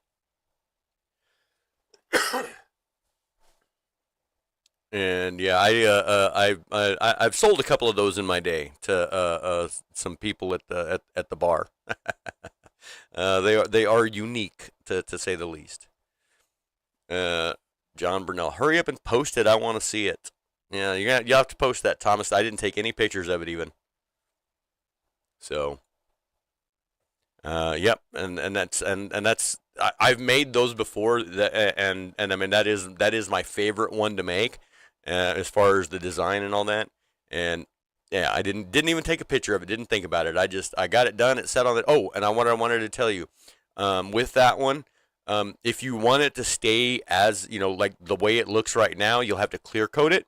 And yeah, I've sold a couple of those in my day to some people at the bar. they are unique to say the least. Uh, John Burnell, hurry up and post it. I want to see it. Yeah, you have to post that, Thomas. I didn't take any pictures of it even. So, yep, and that's I've made those before, and I mean that is my favorite one to make, as far as the design and all that. And yeah, I didn't even take a picture of it. Didn't think about it. I got it done. It set on it. Oh, and what I wanted to tell you, with that one, if you want it to stay as like the way it looks right now, you'll have to clear coat it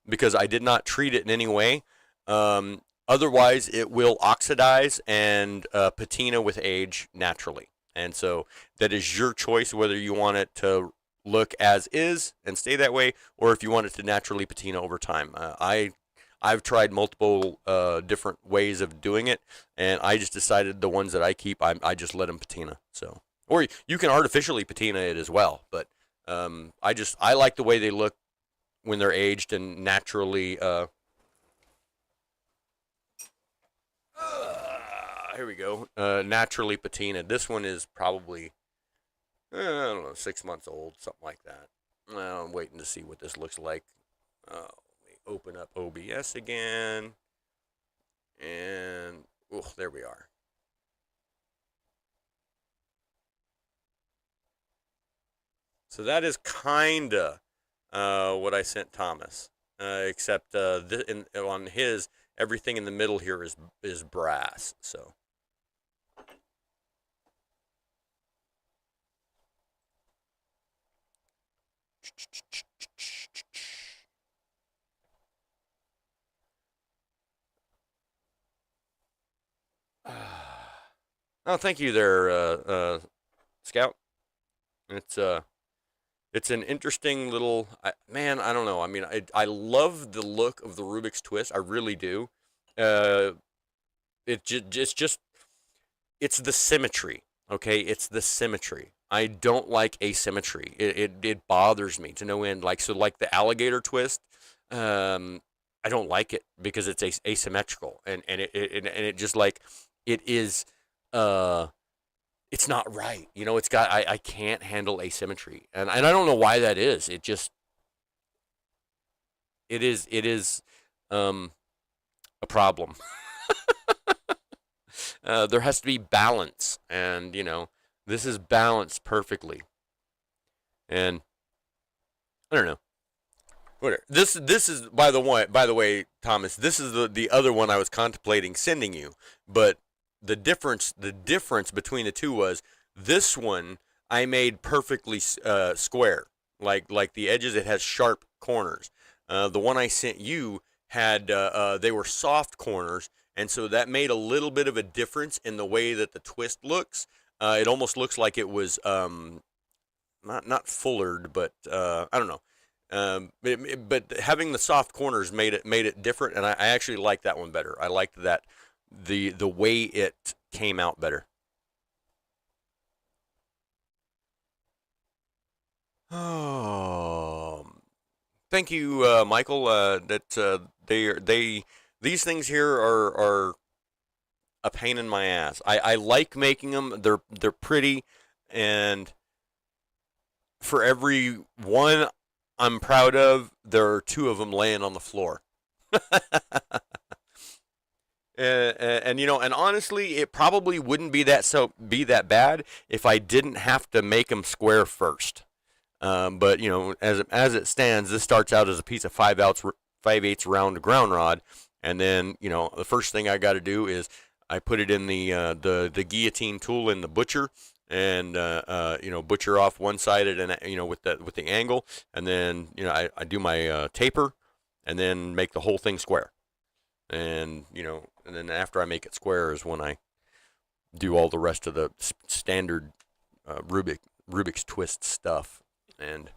because I did not treat it in any way. Otherwise, it will oxidize and patina with age naturally. And so that is your choice whether you want it to look as is and stay that way, or if you want it to naturally patina over time. I've tried multiple different ways of doing it, and I just decided the ones that I keep, I just let them patina. So, or you can artificially patina it as well, but I like the way they look when they're aged and naturally. Here we go. Naturally patinaed. This one is probably, I don't know, 6 months old, something like that. I'm waiting to see what this looks like. Let me open up OBS again. And, oh, there we are. So that is kinda what I sent Thomas, except on his, everything in the middle here is brass. So. Oh, thank you there, Scout. It's it's an interesting little man. I don't know. I mean, I love the look of the Rubik's Twist. I really do. Uh, it's just it's the symmetry. Okay, it's the symmetry. I don't like asymmetry. It bothers me to no end. Like, so, like the alligator twist. Um, I don't like it because it's asymmetrical, and it just like it is. Uh, it's not right. It's got I can't handle asymmetry, and I don't know why that is. It is um a problem. There has to be balance, and this is balanced perfectly. And I don't know. Whatever. This is, by the way, Thomas. This is the other one I was contemplating sending you, but the difference between the two was this one I made perfectly square, like the edges. It has sharp corners. The one I sent you had they were soft corners, and so that made a little bit of a difference in the way that the twist looks. It almost looks like it was not fullered, but I don't know. But having the soft corners made it different, and I actually liked that one better. I liked that the way it came out better. Oh, thank you, Michael. That they these things here are a pain in my ass. I like making them. They're pretty, and for every one I'm proud of, there are two of them laying on the floor. And honestly, it probably wouldn't be that bad if I didn't have to make them square first. But as it stands, this starts out as a piece of 5/8 round ground rod, and then the first thing I got to do is I put it in the guillotine tool in the butcher, and butcher off one side at with the angle, and then I do my taper, and then make the whole thing square. And then after I make it square is when I do all the rest of the standard Rubik's Twist stuff. And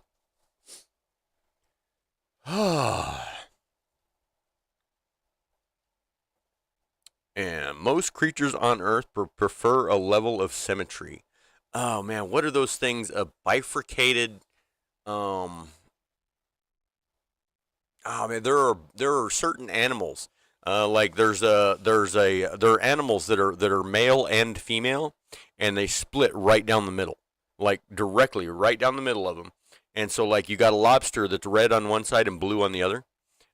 and most creatures on Earth prefer a level of symmetry. Oh man, what are those things? A bifurcated. Um. Oh man, there are certain animals. Like there are animals that are male and female, and they split right down the middle, like directly right down the middle of them. And so like you got a lobster that's red on one side and blue on the other.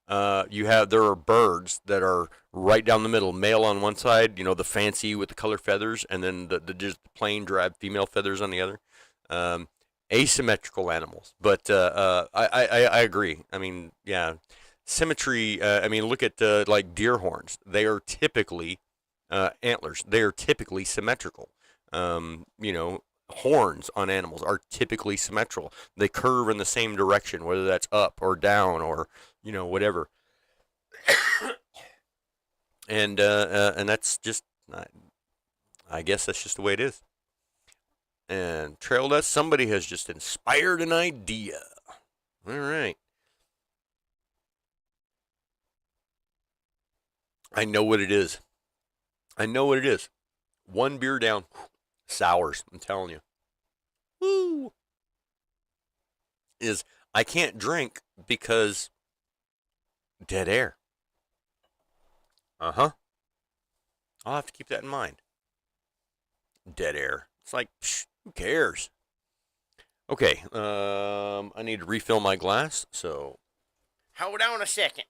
There are birds that are right down the middle, male on one side, the fancy with the color feathers, and then the just plain drab female feathers on the other. Um, Asymmetrical animals, but I agree. I mean, yeah, symmetry. I mean, look at like deer horns. They are typically antlers. They are typically symmetrical. Horns on animals are typically symmetrical. They curve in the same direction, whether that's up or down or whatever. And that's just, I guess that's just the way it is. And trail dust, somebody has just inspired an idea. All right. I know what it is. I know what it is. One beer down, sours. I'm telling you. Woo! Is I can't drink because dead air. Uh huh. I'll have to keep that in mind. Dead air. It's like, who cares? Okay. I need to refill my glass. So, hold on a second.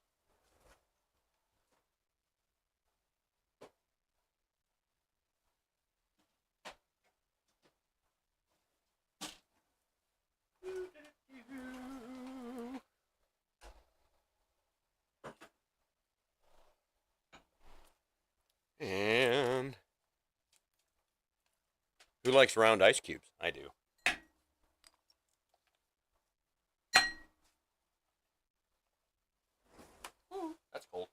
And who likes round ice cubes? I do. Ooh, that's cold.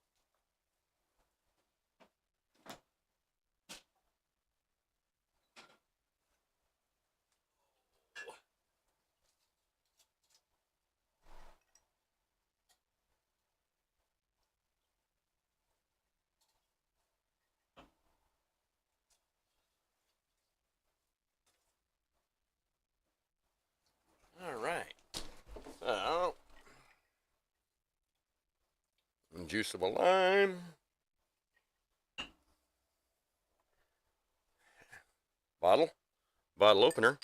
All right. So, juice of a lime. Bottle. Bottle opener.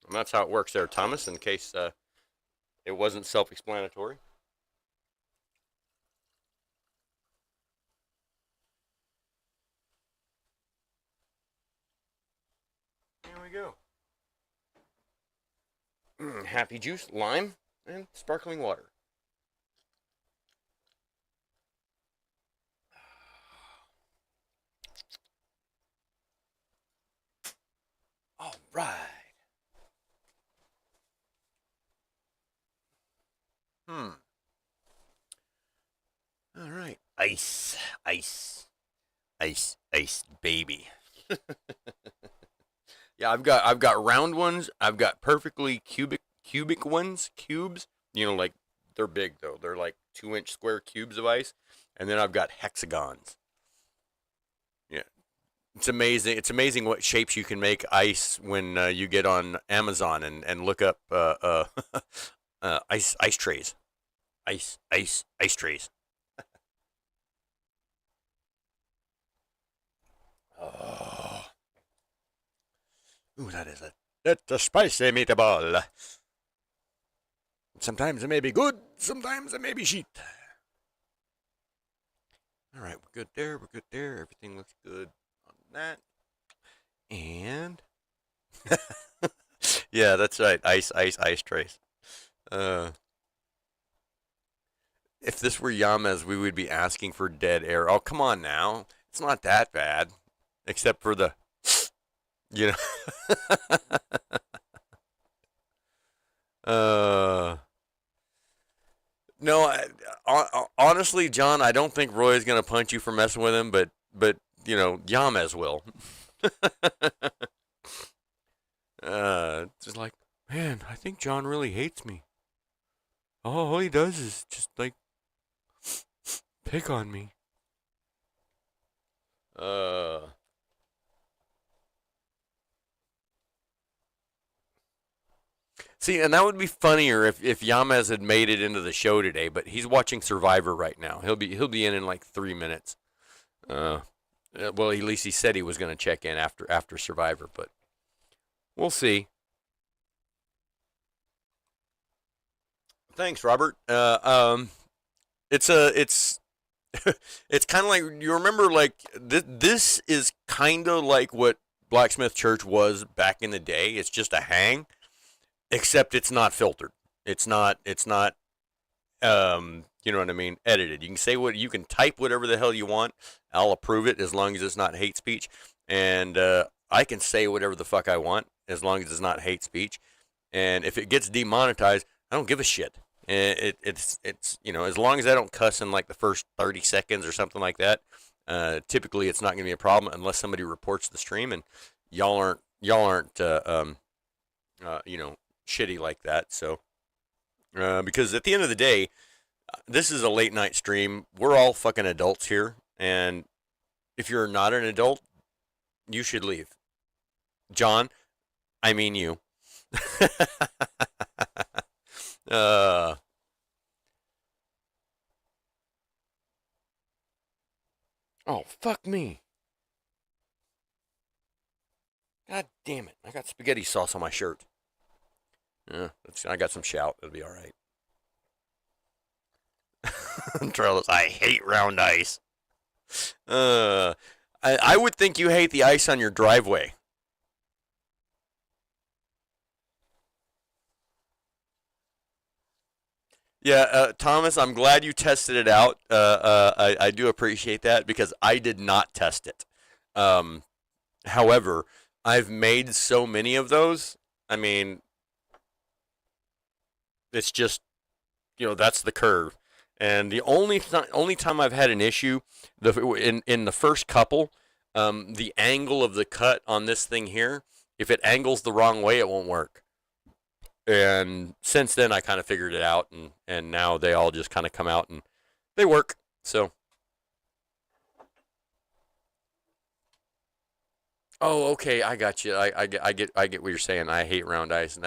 And that's how it works there, Thomas, in case it wasn't self-explanatory. Here we go. Happy juice, lime, and sparkling water. All right. Hmm. All right. Ice, ice, ice, ice, baby. Yeah, I've got round ones. I've got perfectly cubic ones, cubes. Like they're big though. They're like 2-inch square cubes of ice, and then I've got hexagons. Yeah, it's amazing. It's amazing what shapes you can make ice when you get on Amazon and look up ice trays, ice trays. Oh, ooh, that's a spicy meatball. Sometimes it may be good, sometimes it may be shit. All right, we're good there. We're good there. Everything looks good on that. And yeah, that's right. Ice trays. Uh, if this were Yamas, we would be asking for dead air. Oh, come on now. It's not that bad, except for the, you know. uh, no, honestly, John, I don't think Roy is gonna punch you for messing with him, but Yamas will. Just like, man, I think John really hates me. All he does is just like pick on me. Uh, See, and that would be funnier if Yamez had made it into the show today, but he's watching Survivor right now. He'll be in like 3 minutes. Uh, well, at least he said he was going to check in after Survivor, but we'll see. Thanks, Robert. It's it's kind of like you remember like this is kind of like what Blacksmith Church was back in the day. It's just a hang, except it's not filtered. It's not you know what I mean, edited. You can say what you can type whatever the hell you want. I'll approve it as long as it's not hate speech, and I can say whatever the fuck I want as long as it's not hate speech. And if it gets demonetized, I don't give a shit. It's as long as I don't cuss in like the first 30 seconds or something like that. Typically, it's not going to be a problem unless somebody reports the stream, and y'all aren't shitty like that. So because at the end of the day, this is a late night stream. We're all fucking adults here, and if you're not an adult, you should leave. John, I mean you. uh, oh, fuck me. God damn it. I got spaghetti sauce on my shirt. I got some shout. It'll be all right. Trellis, I hate round ice. Uh, I would think you hate the ice on your driveway. Yeah, Thomas, I'm glad you tested it out. I do appreciate that because I did not test it. Um, However, I've made so many of those. I mean, it's just that's the curve. And the only time I've had an issue, in the first couple, the angle of the cut on this thing here, if it angles the wrong way, it won't work. And since then, I kind of figured it out, and now they all just kind of come out and they work. So, oh, okay, I got you. I get what you're saying. I hate round ice.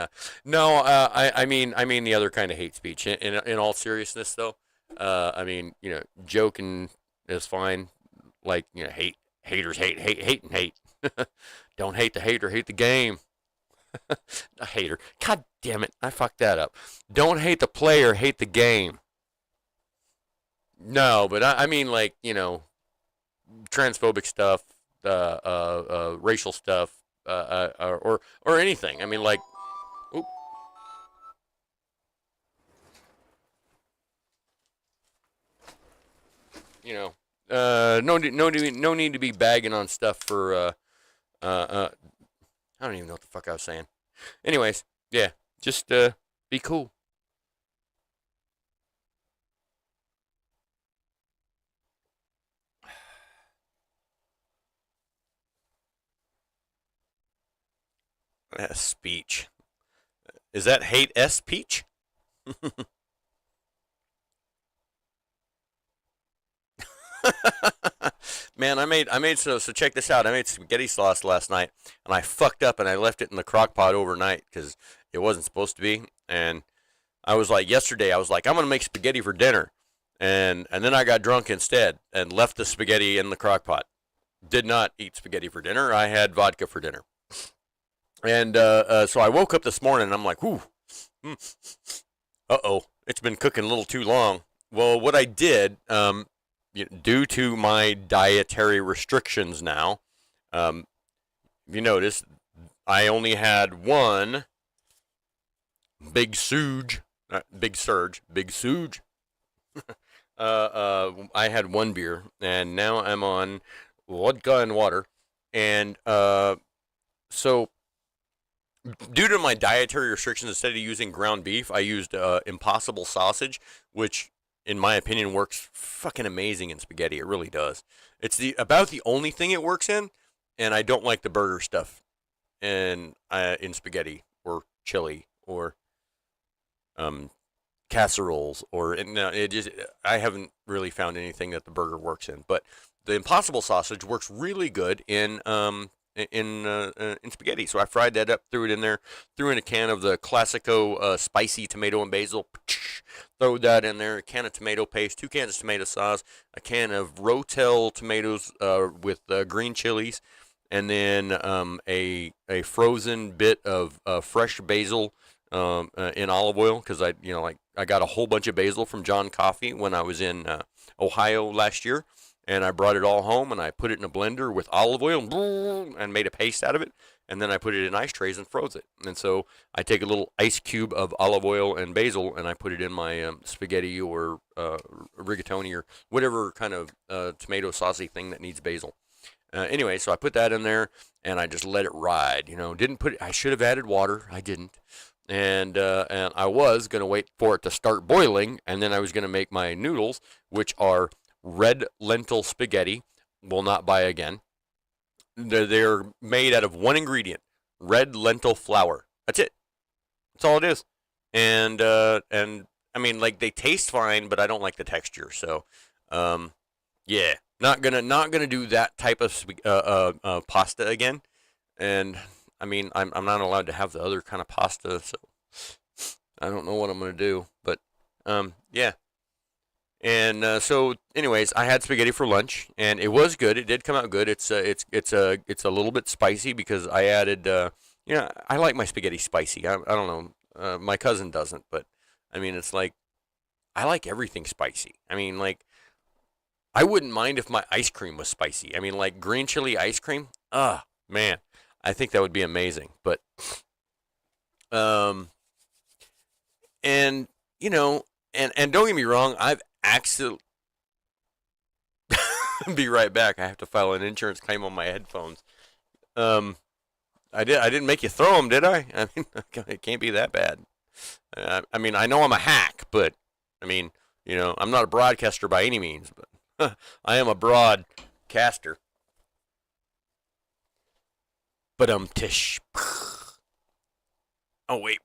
No, I mean the other kind of hate speech. In all seriousness, though, I mean, joking is fine. Like, haters hate and hate. Don't hate the hater, hate the game. A hater. God damn it, I fucked that up. Don't hate the player, hate the game. No, but I mean like transphobic stuff, racial stuff, or anything. I mean like, oop, you know, no need to be bagging on stuff for uh, I don't even know what the fuck I was saying. Anyways, yeah, just be cool. Speech. Is that hate S peach? Man, I made so check this out. I made spaghetti sauce last night, and I fucked up and I left it in the crock pot overnight because it wasn't supposed to be. And I was like yesterday, I was like, I'm gonna make spaghetti for dinner, and then I got drunk instead and left the spaghetti in the crock pot. Did not eat spaghetti for dinner. I had vodka for dinner, and so I woke up this morning and I'm like, whoo, uh-oh, it's been cooking a little too long. Well, what I did, due to my dietary restrictions now, um, you notice I only had one big surge, big surge. I had one beer, and now I'm on vodka and water, and so due to my dietary restrictions, instead of using ground beef, I used Impossible sausage, which, in my opinion, works fucking amazing in spaghetti. It really does. It's about the only thing it works in, and I don't like the burger stuff in spaghetti or chili or um, casseroles or no, it just I haven't really found anything that the burger works in. But the Impossible sausage works really good in in spaghetti. So I fried that up, threw it in there, threw in a can of the Classico spicy tomato and basil. Throw that in there. A can of tomato paste, 2 cans of tomato sauce, a can of Rotel tomatoes with green chilies, and then a frozen bit of fresh basil in olive oil because I got a whole bunch of basil from John Coffee when I was in Ohio last year, and I brought it all home and I put it in a blender with olive oil and made a paste out of it, and then I put it in ice trays and froze it. And so I take a little ice cube of olive oil and basil and I put it in my spaghetti or rigatoni or whatever kind of tomato saucy thing that needs basil. Anyway, so I put that in there and I just let it ride. Didn't put. I should have added water. I didn't. And I was gonna wait for it to start boiling, and then I was gonna make my noodles, which are red lentil spaghetti. Will not buy again. They're made out of one ingredient: red lentil flour. That's it. That's all it is. And I mean, like they taste fine, but I don't like the texture. So, yeah, not gonna do that type of pasta again. And I mean, I'm not allowed to have the other kind of pasta, so I don't know what I'm gonna do. But yeah. And so, anyways, I had spaghetti for lunch, and it was good. It did come out good. It's a little bit spicy because I added. I like my spaghetti spicy. I don't know. My cousin doesn't, but I mean, it's like I like everything spicy. I mean, like I wouldn't mind if my ice cream was spicy. I mean, like green chili ice cream. Man, I think that would be amazing. But um, and and don't get me wrong, I've accidentally be right back. I have to file an insurance claim on my headphones. Um, I didn't make you throw them, did I? I mean, it can't be that bad. I mean, I know I'm a hack, but I mean, I'm not a broadcaster by any means, but I am a broadcaster. But tish. Oh wait!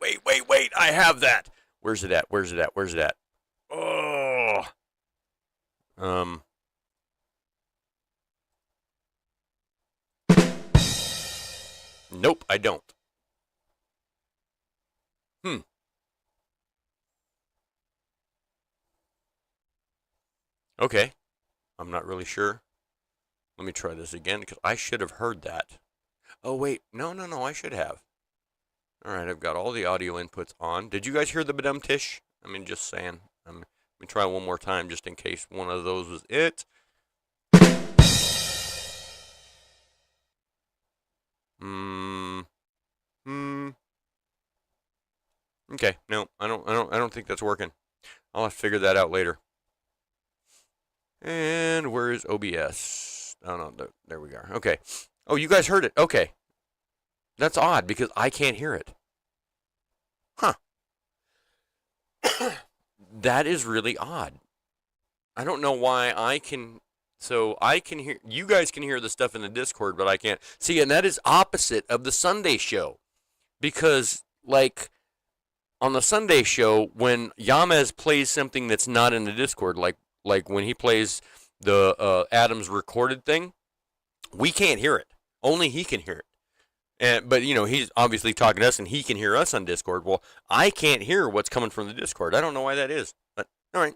I have that. Where's it at? Where's it at? Where's it at? Oh. Um. Nope, I don't. Hmm. Okay. I'm not really sure. Let me try this again because I should have heard that. Oh wait, no, I should have. All right, I've got all the audio inputs on. Did you guys hear the badum tish? I mean, just saying. Let me try one more time just in case one of those was it. Hmm. Hmm. Okay. No, I don't think that's working. I'll have to figure that out later. And where is OBS? Oh no, there we are. Okay. Oh, you guys heard it. Okay. That's odd because I can't hear it. Huh. That is really odd. I don't know why I can. So I can hear. You guys can hear the stuff in the Discord, but I can't. See, and that is opposite of the Sunday show. Because, like, on the Sunday show, when Yamez plays something that's not in the Discord, like when he plays the Adams recorded thing, we can't hear it. Only he can hear it. But he's obviously talking to us, and he can hear us on Discord. Well, I can't hear what's coming from the Discord. I don't know why that is. But all right.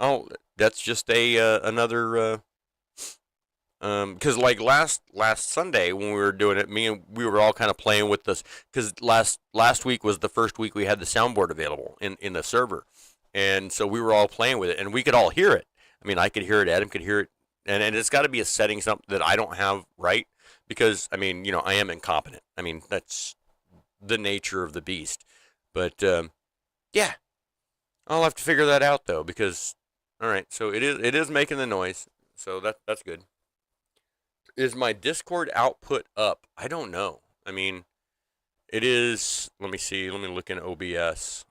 Oh, that's just another. Because like last Sunday when we were doing it, we were all kind of playing with this. Because last week was the first week we had the soundboard available in the server, and so we were all playing with it, and we could all hear it. I mean, I could hear it. Adam could hear it, and it's got to be a setting something that I don't have right. Because I mean, I am incompetent. I mean, that's the nature of the beast. But yeah, I'll have to figure that out though. Because all right, so it is making the noise. So that's good. Is my Discord output up? I don't know. I mean, it is. Let me see. Let me look in OBS.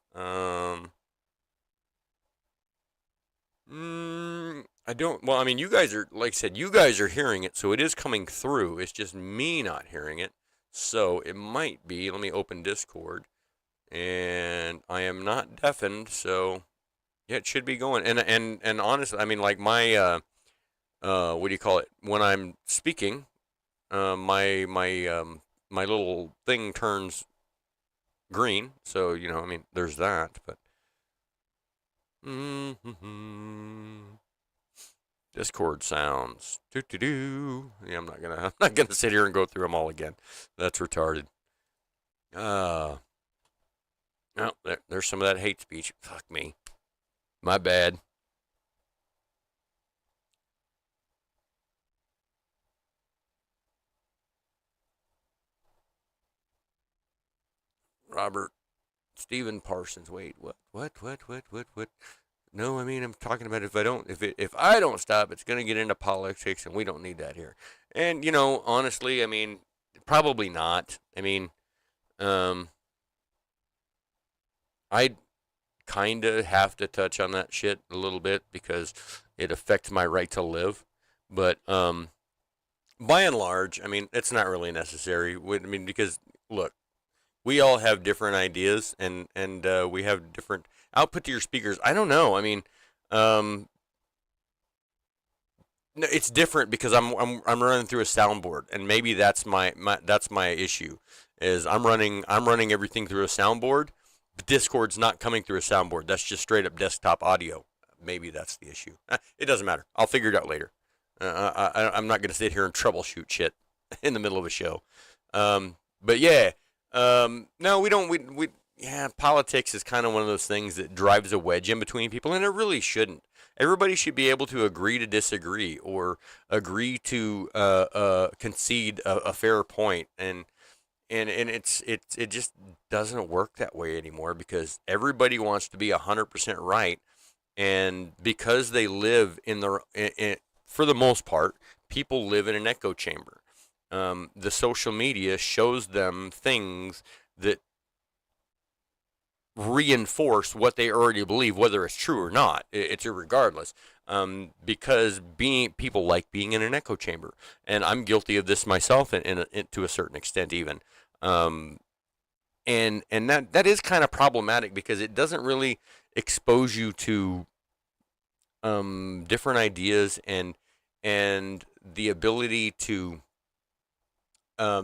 I don't. Well, I mean, you guys are, like I said, you guys are hearing it, so it is coming through. It's just me not hearing it. So it might be. Let me open Discord, and I am not deafened, so yeah, it should be going. And honestly, I mean, like my what do you call it? When I'm speaking, my little thing turns green. So I mean, there's that. But Discord sounds. Doo doo doo. Yeah, I'm not gonna sit here and go through them all again. That's retarded. Uh, oh, there's some of that hate speech. Fuck me. My bad. Robert Stephen Parsons. Wait, what? What? No, I mean I'm talking about if I don't stop, it's gonna get into politics, and we don't need that here. And honestly, I mean, probably not. I mean, um, I kind of have to touch on that shit a little bit because it affects my right to live. But by and large, I mean, it's not really necessary. I mean, because look, we all have different ideas, and we have different output to your speakers. I don't know. I mean, um, no, it's different because I'm running through a soundboard, and maybe that's my issue. Is I'm running everything through a soundboard. But Discord's not coming through a soundboard. That's just straight up desktop audio. Maybe that's the issue. It doesn't matter. I'll figure it out later. I'm not going to sit here and troubleshoot shit in the middle of a show. But yeah, no, we don't. We yeah, politics is kind of one of those things that drives a wedge in between people, and it really shouldn't. Everybody should be able to agree to disagree or agree to concede a fair point, and it just doesn't work that way anymore because everybody wants to be 100% right, and because they live for the most part, people live in an echo chamber. The social media shows them things that reinforce what they already believe, whether it's true or not. It's irregardless. Because people like being in an echo chamber, and I'm guilty of this myself, to a certain extent, even. Um, and that is kind of problematic because it doesn't really expose you to different ideas and the ability to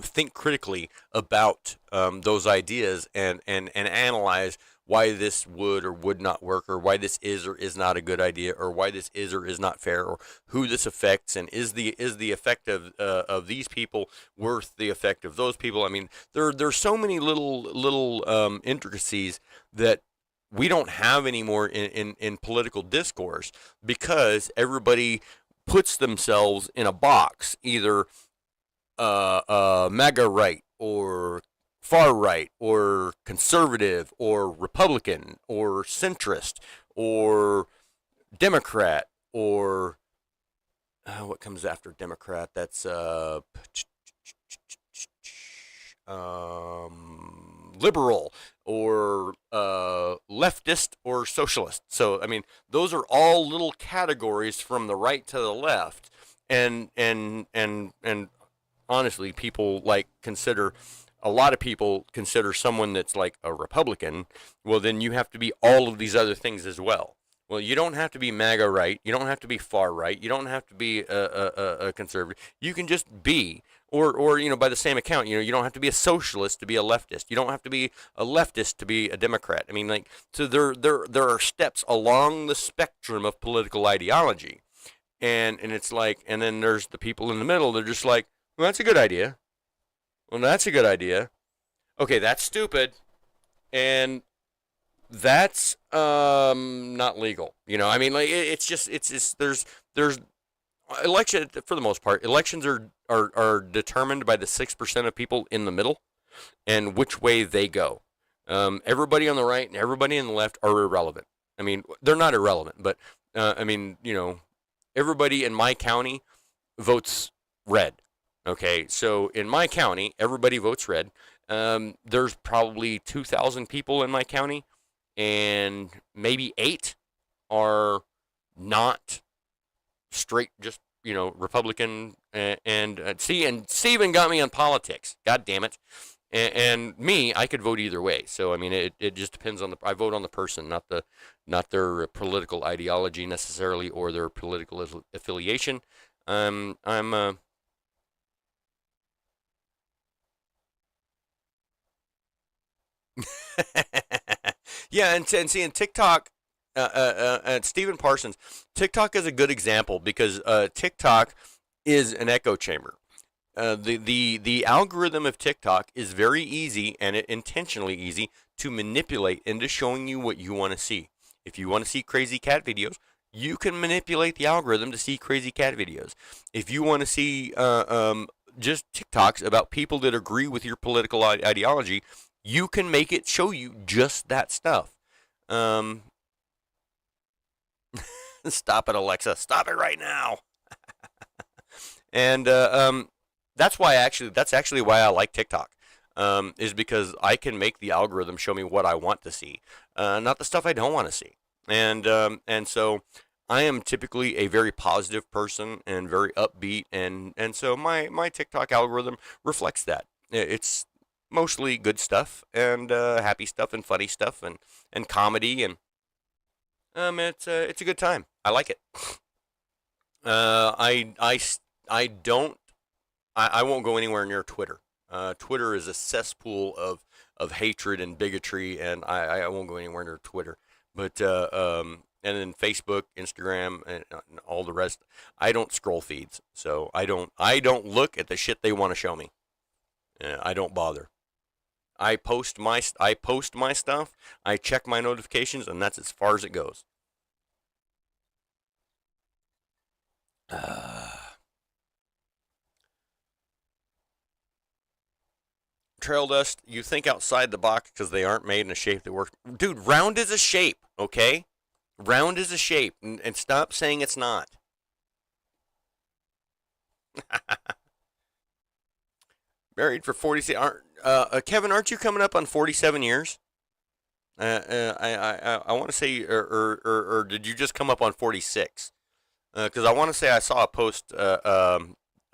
think critically about those ideas and analyze why this would or would not work, or why this is or is not a good idea, or why this is or is not fair, or who this affects, and is the effect of these people worth the effect of those people. I mean, there's so many little intricacies that we don't have anymore in political discourse because everybody puts themselves in a box, either MAGA right or far right or conservative or Republican or centrist or Democrat or what comes after Democrat? That's liberal or leftist or socialist. So I mean, those are all little categories from the right to the left, and honestly, a lot of people consider someone that's like a Republican. Well, then you have to be all of these other things as well. Well, you don't have to be MAGA right. You don't have to be far right. You don't have to be a conservative. You can just be, or by the same account, you don't have to be a socialist to be a leftist. You don't have to be a leftist to be a Democrat. I mean, like, so there are steps along the spectrum of political ideology, and it's like, and then there's the people in the middle. They're just like, well, that's a good idea. Well, that's a good idea. Okay, that's stupid, and that's not legal. I mean, like it's just there's election for the most part. Elections are determined by the 6% of people in the middle and which way they go. Everybody on the right and everybody on the left are irrelevant. I mean, they're not irrelevant, but I mean, everybody in my county votes red. Okay, so in my county, everybody votes red. There's probably 2,000 people in my county, and maybe 8 are not straight, just Republican. And Steven got me on politics. God damn it. And me, I could vote either way. So I mean, it just depends on I vote on the person, not their political ideology necessarily or their political affiliation. I'm Yeah, and see, in TikTok, and Stephen Parsons, TikTok is a good example because TikTok is an echo chamber. The algorithm of TikTok is very easy and intentionally easy to manipulate into showing you what you want to see. If you want to see crazy cat videos, you can manipulate the algorithm to see crazy cat videos. If you want to see just TikToks about people that agree with your political ideology, you can make it show you just that stuff. Um, Stop it, Alexa! Stop it right now! And that's actually why I like TikTok. Is because I can make the algorithm show me what I want to see, not the stuff I don't want to see. And so I am typically a very positive person and very upbeat, and so my TikTok algorithm reflects that. It's mostly good stuff and happy stuff and funny stuff and comedy and it's a good time. I like it. I don't I won't go anywhere near Twitter. Twitter is a cesspool of hatred and bigotry, and I won't go anywhere near Twitter. But and then Facebook, Instagram, and all the rest. I don't scroll feeds, so I don't look at the shit they want to show me. I don't bother. I post my stuff. I check my notifications, and that's as far as it goes. Uh, Trail dust, you think outside the box because they aren't made in a shape that works. Dude, round is a shape, okay? Round is a shape, and stop saying it's not. Married for 46. Kevin, aren't you coming up on 47 years? I want to say, or did you just come up on 46? Because I want to say I saw a post. I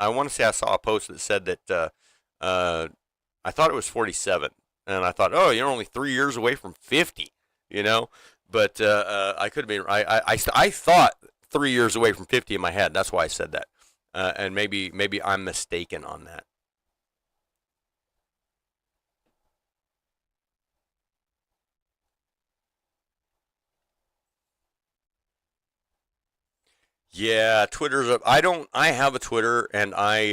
want to say I saw a post that said that I thought it was 47, and I thought, oh, you're only 3 years away from 50, you know. But I could have been. I thought 3 years away from 50 in my head. That's why I said that. And maybe I'm mistaken on that. Yeah, Twitter's up. I don't. I have a Twitter, and I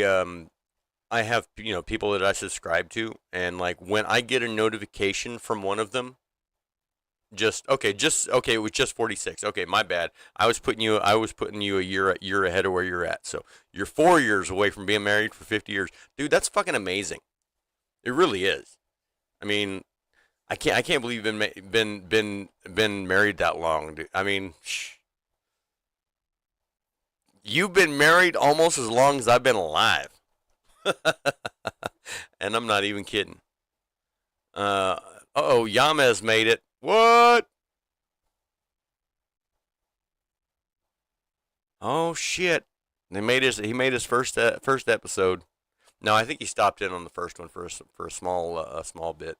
have people that I subscribe to, and like when I get a notification from one of them, just okay, it was just 46. Okay, my bad. I was putting you a year ahead of where you're at. So you're 4 years away from being married for 50 years, dude. That's fucking amazing. It really is. I mean, I can't believe you've been married that long, dude. I mean, you've been married almost as long as I've been alive, and I'm not even kidding. Uh oh, Yamez made it. What? Oh shit! He made his first episode. No, I think he stopped in on the first one for a small bit.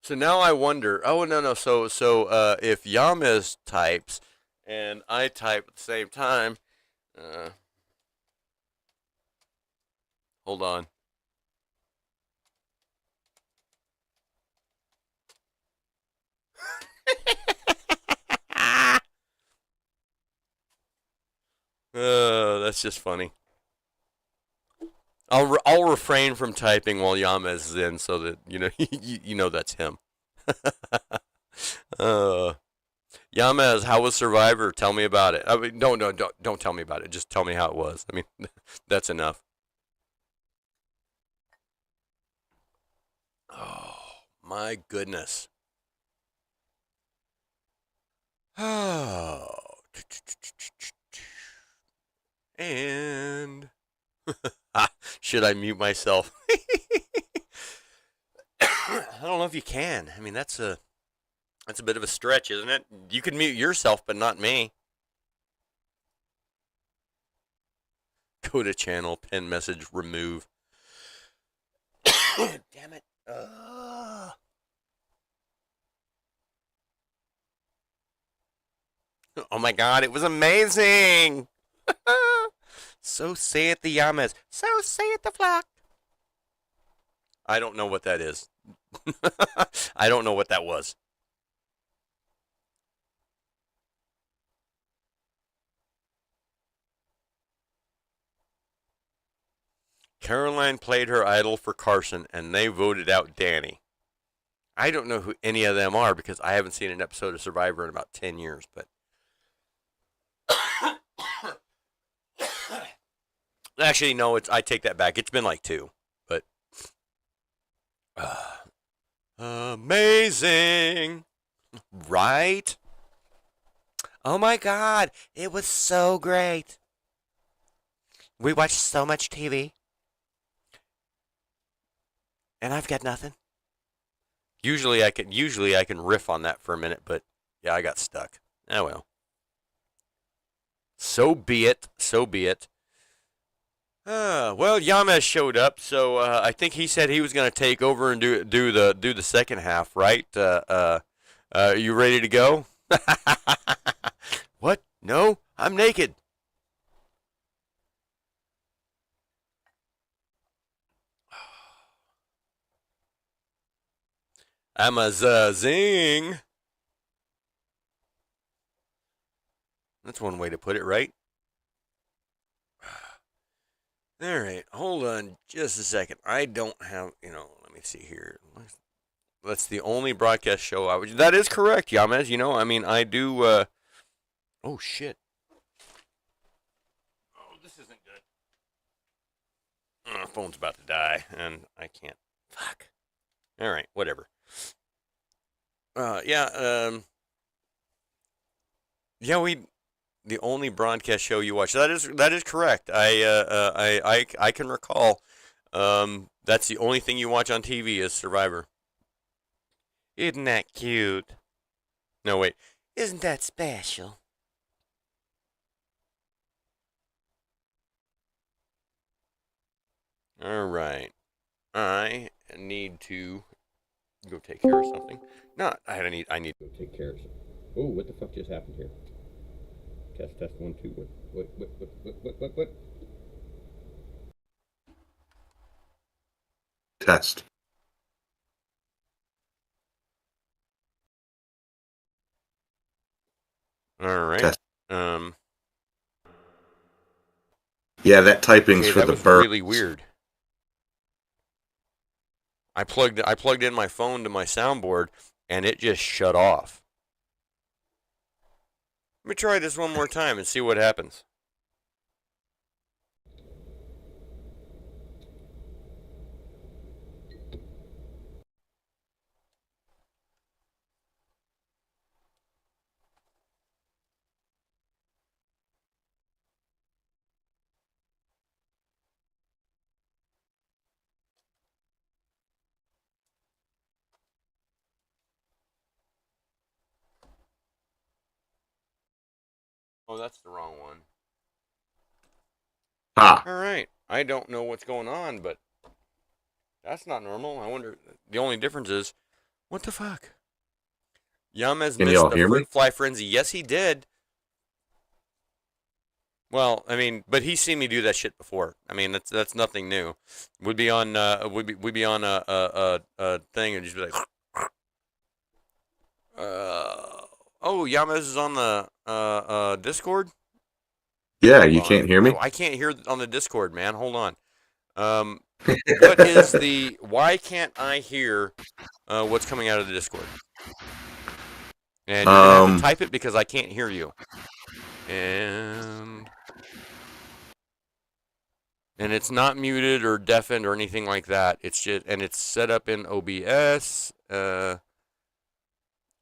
So now I wonder. Oh no no. So if Yamez types and I type at the same time, uh, hold on. That's just funny. I'll refrain from typing while Yamez is in, so that you know that's him. uh, Yamez, how was Survivor? Tell me about it. I mean, don't tell me about it. Just tell me how it was. I mean, that's enough. Oh my goodness. Oh, and should I mute myself? I don't know if you can. I mean, that's a bit of a stretch, isn't it? You can mute yourself, but not me. Go to channel, pin message, remove. Damn it. Oh my god, it was amazing. So say it the Yamas. So say it the flock. I don't know what that is. I don't know what that was. Caroline played her idol for Carson, and they voted out Danny. I don't know who any of them are because I haven't seen an episode of Survivor in about 10 years. But actually, no, I take that back. It's been like two. But uh, amazing, right? Oh my God, it was so great. We watched so much TV, and I've got nothing. Usually I can riff on that for a minute, but yeah, I got stuck. Oh well. So be it. So be it. Well, Yamez showed up, so I think he said he was going to take over and do the second half, right? You ready to go? What? No, I'm naked. I'm a zing. That's one way to put it, right? All right, hold on just a second. I don't have, let me see here. That's the only broadcast show I would. That is correct, Yamez. I mean, I do. Oh shit. Oh, this isn't good. Phone's about to die, and I can't. Fuck. All right, whatever. Yeah. Yeah. The only broadcast show you watch. That is correct. I can recall. That's the only thing you watch on TV is Survivor. Isn't that cute? No, wait. Isn't that special? All right. I need to go take care of something. No, I need to go take care of something. Oh, what the fuck just happened here? Test, test, one, two. What? Test. All right. Test. Um. Yeah, that typing's Okay, for that the was bird. really weird. I plugged in my phone to my soundboard, and it just shut off. Let me try this one more time and see what happens. Oh, that's the wrong one. Ah, All right. I don't know what's going on, but that's not normal. I wonder. The only difference is, what the fuck? Yamez can missed y'all the hear me? fruit fly frenzy. Yes, he did. Well, I mean, but he's seen me do that shit before. I mean, that's nothing new. We'd be on a thing and just be like, oh, Yamez is on the Discord. Yeah, Hold you on. can't hear me? I can't hear on the Discord, man. Hold on. Um, what is the? Why can't I hear what's coming out of the Discord? And you're gonna have to um, type it because I can't hear you. And it's not muted or deafened or anything like that. It's just and it's set up in OBS. I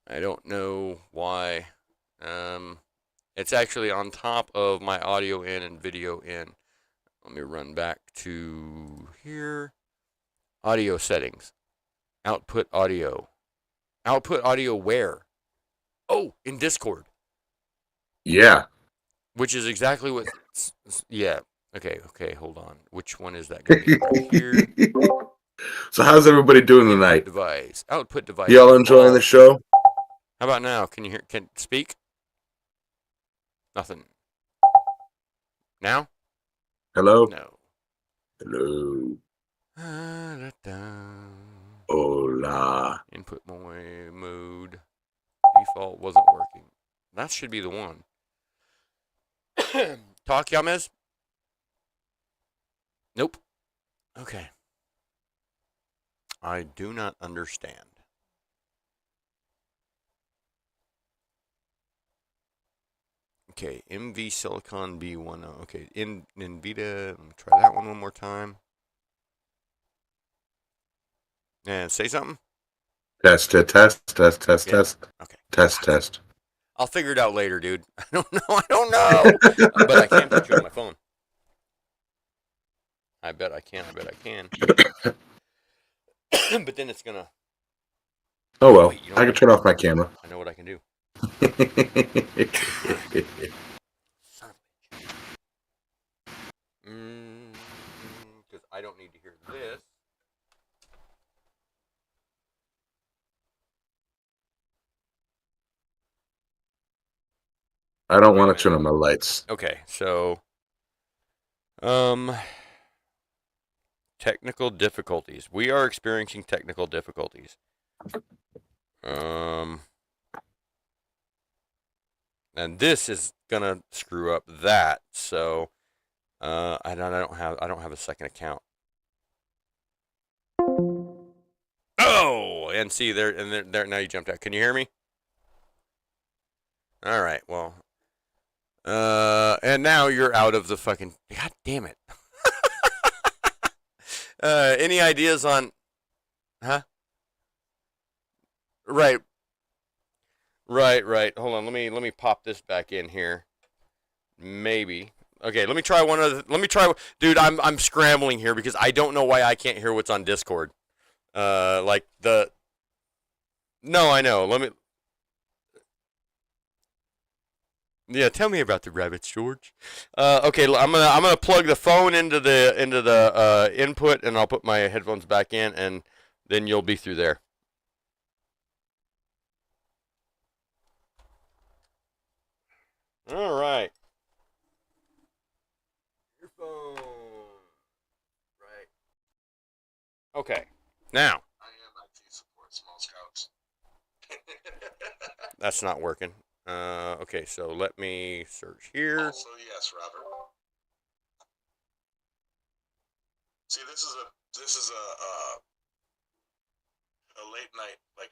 don't know why. Um, it's actually on top of my audio in and video in. Let me run back to here. Audio settings. Output audio. Output audio where? Oh, in Discord. yeah. Which is exactly what. Yeah. Okay, hold on. Which one is that going to be? Right here. So how's everybody doing Input tonight? device. Output device. Y'all enjoying the All. show? How about now? Can you hear? Can speak? Nothing. Now? Hello? No. Hello. Da-da-da. Hola. Input mode. Default wasn't working. That should be the one. Talk, Yamez? Nope. Okay. I do not understand. Okay, MV Silicon B10. Okay, NVIDIA. Let me try that one more time. And say something? Test. Yeah. Okay. Test. I'll figure it out later, dude. I don't know. I don't know. But I can put you on my phone. I bet I can. But then it's gonna. Oh well, Wait, you know I what can I can turn do? off my camera. I know what I can do. Son of a bitch. Because I don't need to hear this. I don't Wait a want to turn minute. on my lights. Okay, so um, technical difficulties. We are experiencing technical difficulties. Um, and this is gonna screw up that. So I don't have a second account. Oh, and see there now you jumped out. Can you hear me? All right. Well, and now you're out of the fucking. God damn it. Any ideas on? Huh? Right. Right. Hold on. Let me pop this back in here. Maybe. Okay. Let me try one other. Let me try. Dude, I'm scrambling here because I don't know why I can't hear what's on Discord. Like the. No, I know. Let me. Yeah, tell me about the rabbits, George. Okay, I'm gonna plug the phone into the input, and I'll put my headphones back in, and then you'll be through there. All right. Your phone. Right. Okay. Now. I am IT support, small scouts. That's not working. Okay, so let me search here. Also, yes, Robert. See, this is a late night, like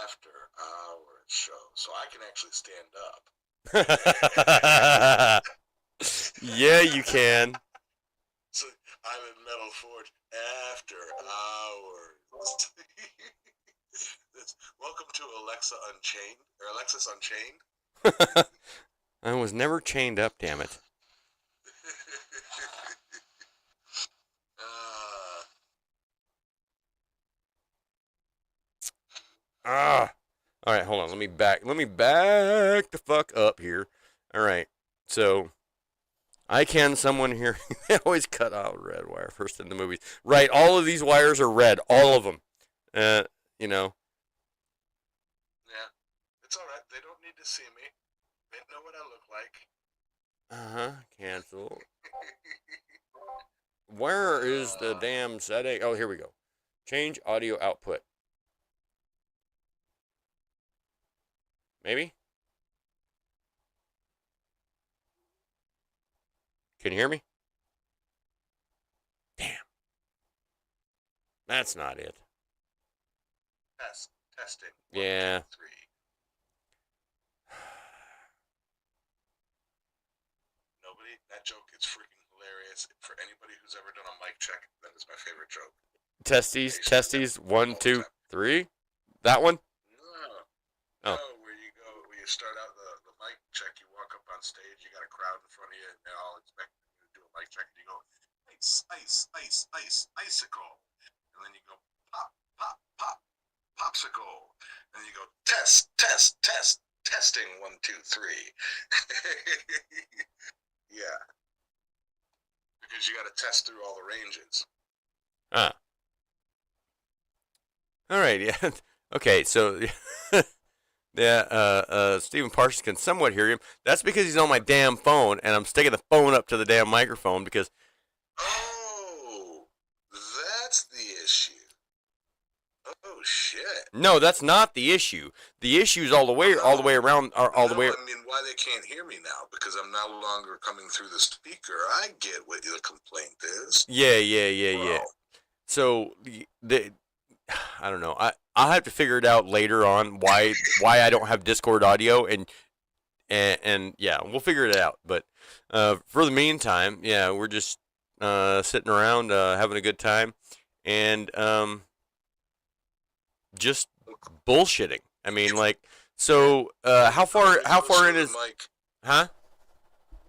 after hours show, so I can actually stand up. Yeah, you can. So I'm in Metal Forge after hours. Welcome to Alexis Unchained. I was never chained up, damn it. Ah. All right, hold on. Let me back the fuck up here. All right. So, I can someone here. They always cut out red wire first in the movies. Right, all of these wires are red, all of them. You know. Yeah, it's all right. They don't need to see me. They know what I look like. Cancel. Where is the damn setting? Oh, here we go. Change audio output. Maybe? Can you hear me? Damn. That's not it. Testing. Yeah. 1, 2, 3. That joke is freaking hilarious. For anybody who's ever done a mic check, that is my favorite joke. Testes. 1, 2, 3. That one? No. Oh. No, where you start out the mic check, you walk up on stage, you got a crowd in front of you, and they're all expecting you to do a mic check, and you go, icicle. And then you go, pop, popsicle. And then you go, testing, 1, 2, 3. Yeah. Because you got to test through all the ranges. All right, yeah. Okay, so yeah, Stephen Parsons can somewhat hear him. That's because he's on my damn phone, and I'm sticking the phone up to the damn microphone because. Oh, that's the issue. shit. No, that's not the issue. The issue is all the way around, all the way. I mean, why they can't hear me now? Because I'm no longer coming through the speaker. I get what the complaint is. Yeah. So I don't know. I'll have to figure it out later on why I don't have Discord audio and yeah, we'll figure it out. But for the meantime, yeah, we're just sitting around having a good time and just bullshitting. I mean, like, so how far in is mic? Huh?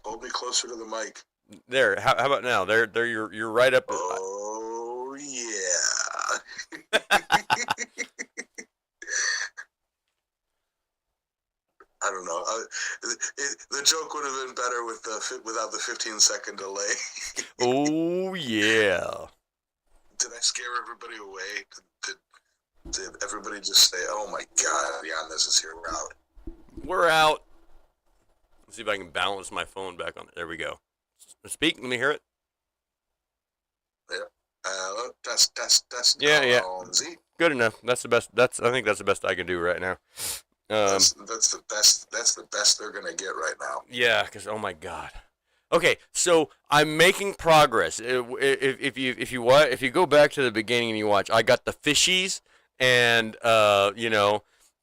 Hold me closer to the mic. There. How about now? There. You're right up. Oh yeah. I don't know. The joke would have been better without the 15-second delay. Oh yeah. Did I scare everybody away? Did everybody just say, "Oh my God, Yanez is here"? We're out. We're out. Let's see if I can balance my phone back on. There we go. Speak. Let me hear it. Yeah. Test. Yeah. Z. Good enough. That's the best. I think that's the best I can do right now. That's the best. That's the best they're gonna get right now. Yeah, because oh my God. Okay, so I'm making progress. If you go back to the beginning and you watch, I got the fishies, and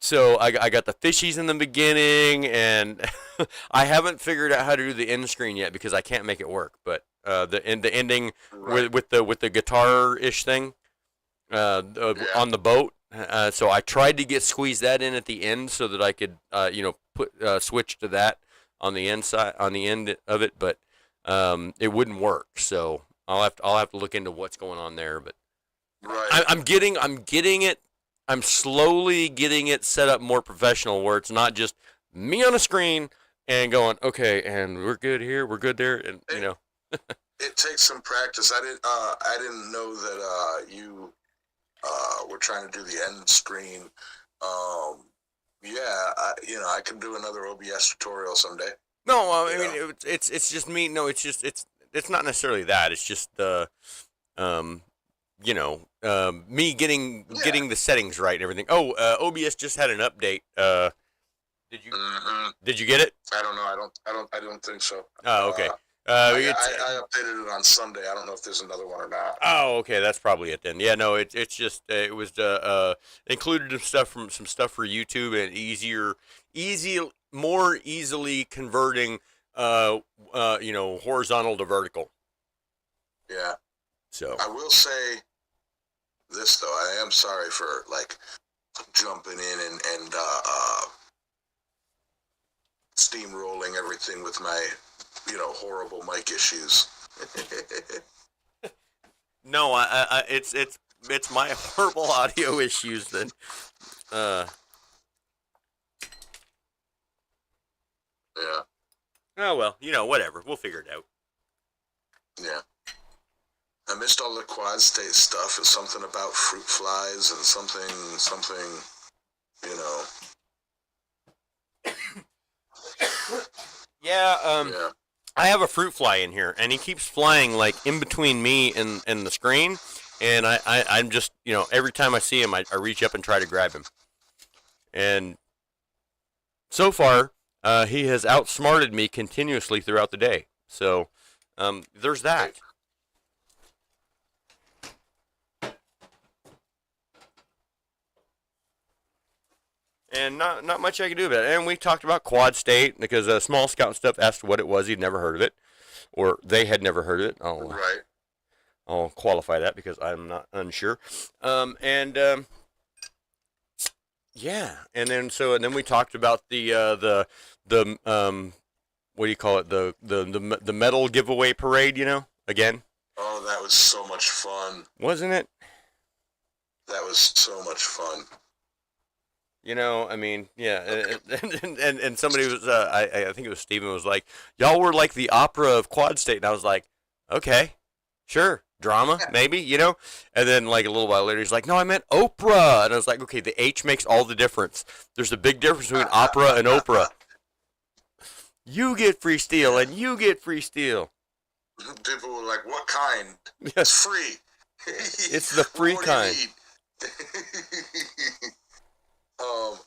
so I got the fishies in the beginning, and I haven't figured out how to do the end screen yet because I can't make it work. But the ending Right. with the guitar-ish thing on the boat. So I tried to squeeze that in at the end so that I could put switch to that on the end of it, but it wouldn't work. So I'll have to look into what's going on there. But Right. I'm getting it. I'm slowly getting it set up more professional, where it's not just me on a screen and going, okay, and we're good here, we're good there, and It takes some practice. I didn't know that you were trying to do the end screen. Yeah, I can do another OBS tutorial someday. No, I mean it's just me. No, it's it's not necessarily that. It's just the me getting the settings right and everything. Oh, OBS just had an update. Did you get it? I don't know. I don't think so. Oh, okay. I updated it on Sunday. I don't know if there's another one or not. Oh, okay, that's probably it then. Yeah, no, it's just it was included some stuff for YouTube and more easily converting horizontal to vertical. Yeah. So I will say this though. I am sorry for jumping in and steamrolling everything with my horrible mic issues. no, it's my horrible audio issues that Yeah. Oh well, whatever. We'll figure it out. Yeah. I missed all the quad state stuff. It's something about fruit flies and something, Yeah, Yeah. I have a fruit fly in here, and he keeps flying in between me and the screen, and I'm just every time I see him, I reach up and try to grab him, and so far he has outsmarted me continuously throughout the day. So there's that. And not much I can do about it. And we talked about Quad State because Small Scout Stuff asked what it was. He'd never heard of it, or they had never heard of it. Right. I'll qualify that because I'm not unsure. Yeah, and then we talked about the what do you call it, the medal giveaway parade. Again. Oh, that was so much fun. Wasn't it? That was so much fun. I mean, yeah, and somebody was, I think it was Steven, was like, y'all were like the opera of Quad State, and I was like, okay, sure, drama, maybe, and then a little while later, he's like, no, I meant Oprah, and I was like, okay, the H makes all the difference. There's a big difference between opera and Oprah. You get free steel, and you get free steel. People were like, what kind? It's free. It's the free kind.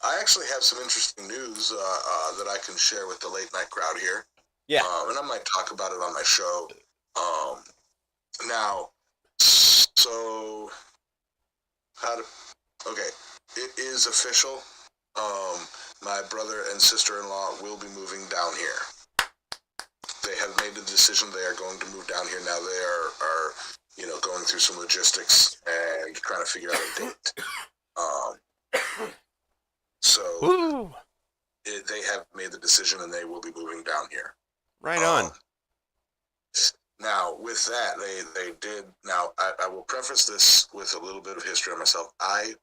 I actually have some interesting news that I can share with the late night crowd here. Yeah. And I might talk about it on my show. Now, so okay, it is official. My brother and sister-in-law will be moving down here. They have made the decision they are going to move down here. Now they are going through some logistics and trying to figure out a date. So they have made the decision and they will be moving down here. Right on. Now, with that, they did. Now, I will preface this with a little bit of history on myself. I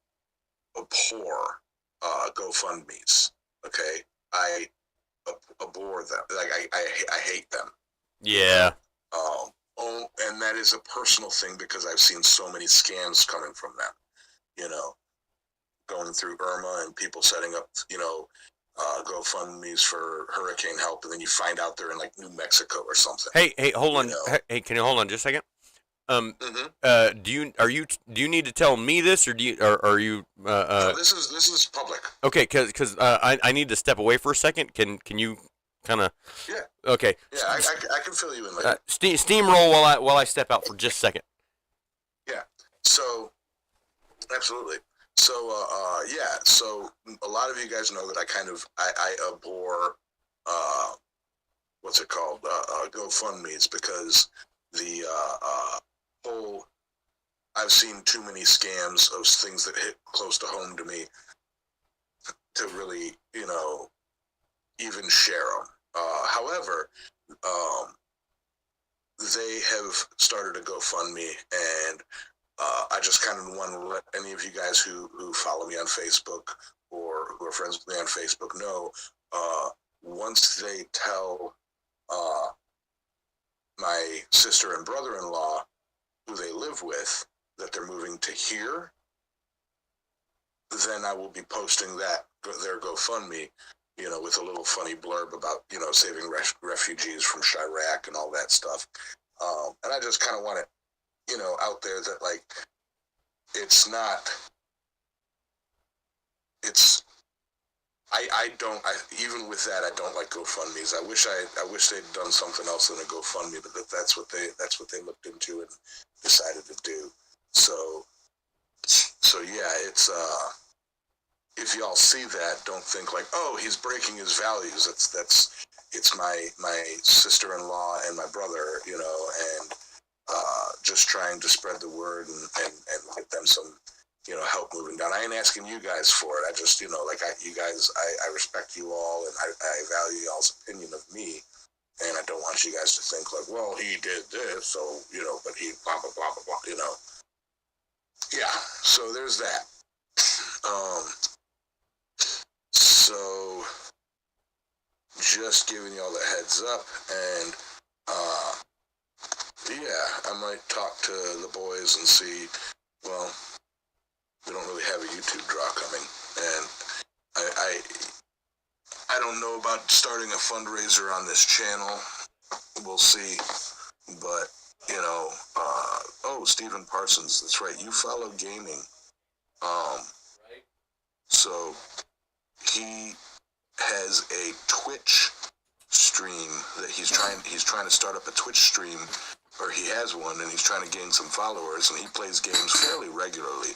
abhor GoFundMe's. Okay, I abhor them. Like I hate them. Yeah. And that is a personal thing because I've seen so many scams coming from them. Going through Irma and people setting up, GoFundMe's for hurricane help, and then you find out they're in like New Mexico or something. Hey, hold on. Hey, can you hold on just a second? Do you need to tell me this, or are you? No, this is public. Okay, because I need to step away for a second. Can you kind of? Yeah. Okay. Yeah, I can fill you in later. Steamroll while I step out for just a second. Yeah. So, absolutely. So, yeah. So, a lot of you guys know that I abhor, what's it called? GoFundMe's, because the whole, I've seen too many scams of things that hit close to home to me to really, even share them. However, they have started a GoFundMe, and I just kind of want to let any of you guys who follow me on Facebook or who are friends with me on Facebook know, once they tell my sister and brother-in-law who they live with that they're moving to here, then I will be posting their GoFundMe, with a little funny blurb about, saving refugees from Chirac and all that stuff. And I just kind of want it, out there that, like, even with that, I don't like GoFundMe's. I wish they'd done something else than a GoFundMe, but that's what they looked into and decided to do. So yeah, it's, if y'all see that, don't think like, oh, he's breaking his values. It's my sister-in-law and my brother, and just trying to spread the word and get them some, help moving down. I ain't asking you guys for it. I just, I respect you all, and I value y'all's opinion of me, and I don't want you guys to think like, well, he did this, so, but he blah, blah, blah, blah, blah, Yeah, so there's that. So just giving y'all the heads up, and yeah, I might talk to the boys and see. Well, we don't really have a YouTube draw coming, and I don't know about starting a fundraiser on this channel. We'll see, but oh, Stephen Parsons, that's right. You follow gaming, so he has a Twitch stream that he's trying to start up a Twitch stream, or he has one, and he's trying to gain some followers, and he plays games fairly regularly.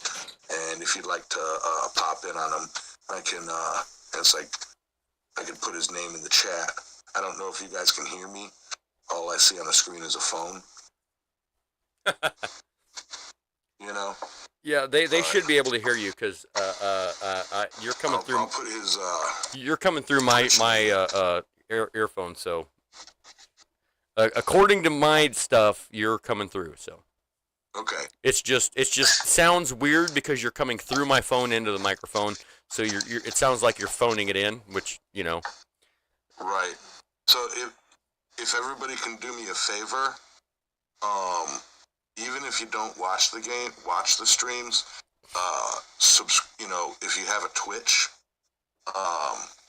And if you'd like to pop in on him, I can I can put his name in the chat. I don't know if you guys can hear me. All I see on the screen is a phone. Yeah, they should be able to hear you because you're coming through. I'll put his. You're coming through my earphone, so according to my stuff, you're coming through. So okay. It's just sounds weird because you're coming through my phone into the microphone, so you're it sounds like you're phoning it in, which Right. So if everybody can do me a favor, even if you don't watch the game, watch the streams. If you have a Twitch,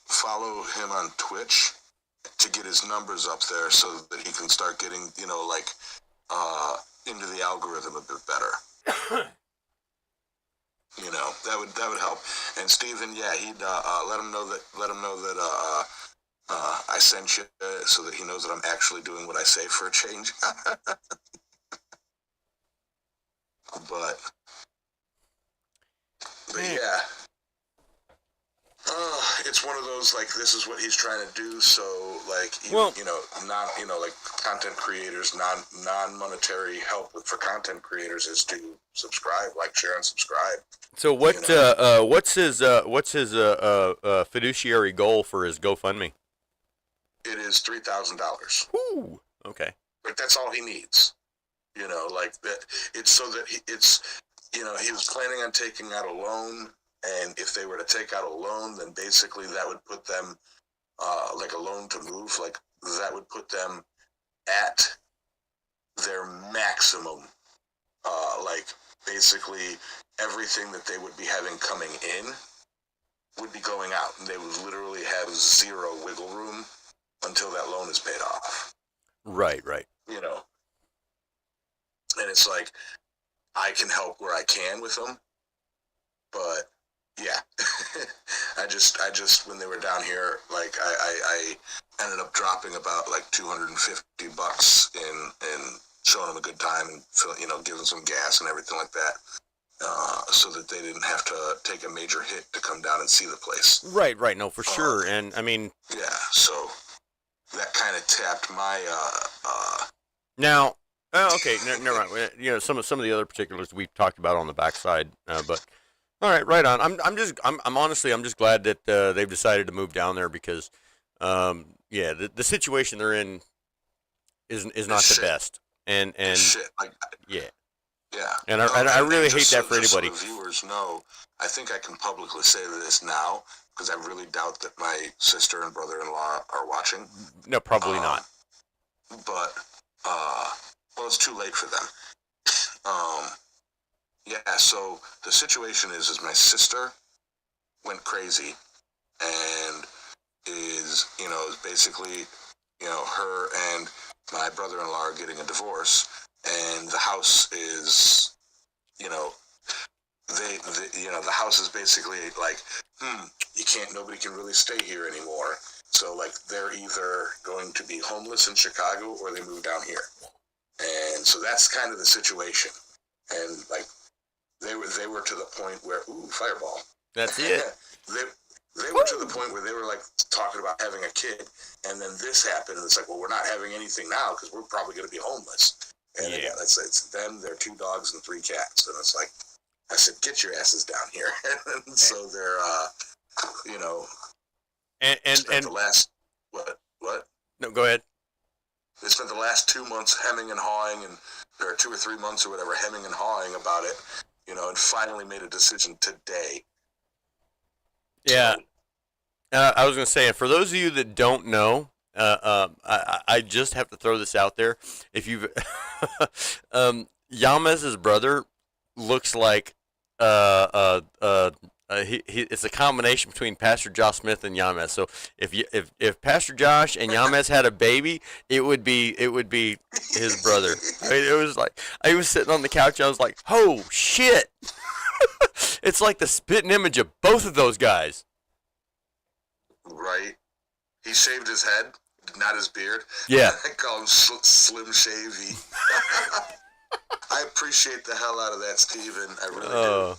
follow him on Twitch to get his numbers up there so that he can start getting, into the algorithm a bit better. That would help. And Steven, yeah, he'd let him know that I sent you so that he knows that I'm actually doing what I say for a change. but yeah. It's one of those, like, this is what he's trying to do. So, like, even, Well, like content creators, non-monetary help for content creators is to subscribe, like, share, and subscribe. so what's his fiduciary goal for his GoFundMe? It is $3,000. Ooh, okay. Like, that's all he needs. Like that. It's so that he was planning on taking out a loan, and if they were to take out a loan, then basically that would put them, like a loan to move, like that would put them at their maximum. Like basically everything that they would be having coming in would be going out, and they would literally have zero wiggle room until that loan is paid off. Right. And it's like, I can help where I can with them, but yeah, I just when they were down here, like I ended up dropping about like $250 in showing them a good time and giving them some gas and everything like that, so that they didn't have to take a major hit to come down and see the place. Right. No, for sure. And I mean, yeah, so that kind of tapped my now. Oh, okay. Never mind. Some of the other particulars we've talked about on the backside, but all right, right on. I'm honestly I'm just glad that they've decided to move down there because, the situation they're in is not the best, and shit. Like, yeah, and I really hate that for anybody. So the viewers know, I think I can publicly say this now because I really doubt that my sister and brother-in-law are watching. No, probably not. But well, it's too late for them. So the situation is my sister went crazy and is basically, her and my brother-in-law are getting a divorce, and the house is, the house is basically like, nobody can really stay here anymore. So, like, they're either going to be homeless in Chicago or they move down here. And so that's kind of the situation. And, like, they were to the point where, fireball. That's it. They were to the point where they were, like, talking about having a kid. And then this happened, and it's like, well, we're not having anything now because we're probably going to be homeless. And again, it's them, their 2 dogs, and 3 cats. And it's like, I said, get your asses down here. And so they're, And the last what? No, go ahead. They spent the last 2 months hemming and hawing, or 2 or 3 months or whatever, hemming and hawing about it, and finally made a decision today. Yeah. I was going to say, and for those of you that don't know, I just have to throw this out there. If you've, Yamez's brother looks like, it's a combination between Pastor Josh Smith and Yamez. So if Pastor Josh and Yamez had a baby, it would be his brother. I mean, it was like I was sitting on the couch. And I was like, "Oh shit!" It's like the spitting image of both of those guys. Right. He shaved his head, not his beard. Yeah. I call him Slim Shavy. I appreciate the hell out of that, Steven. I really do.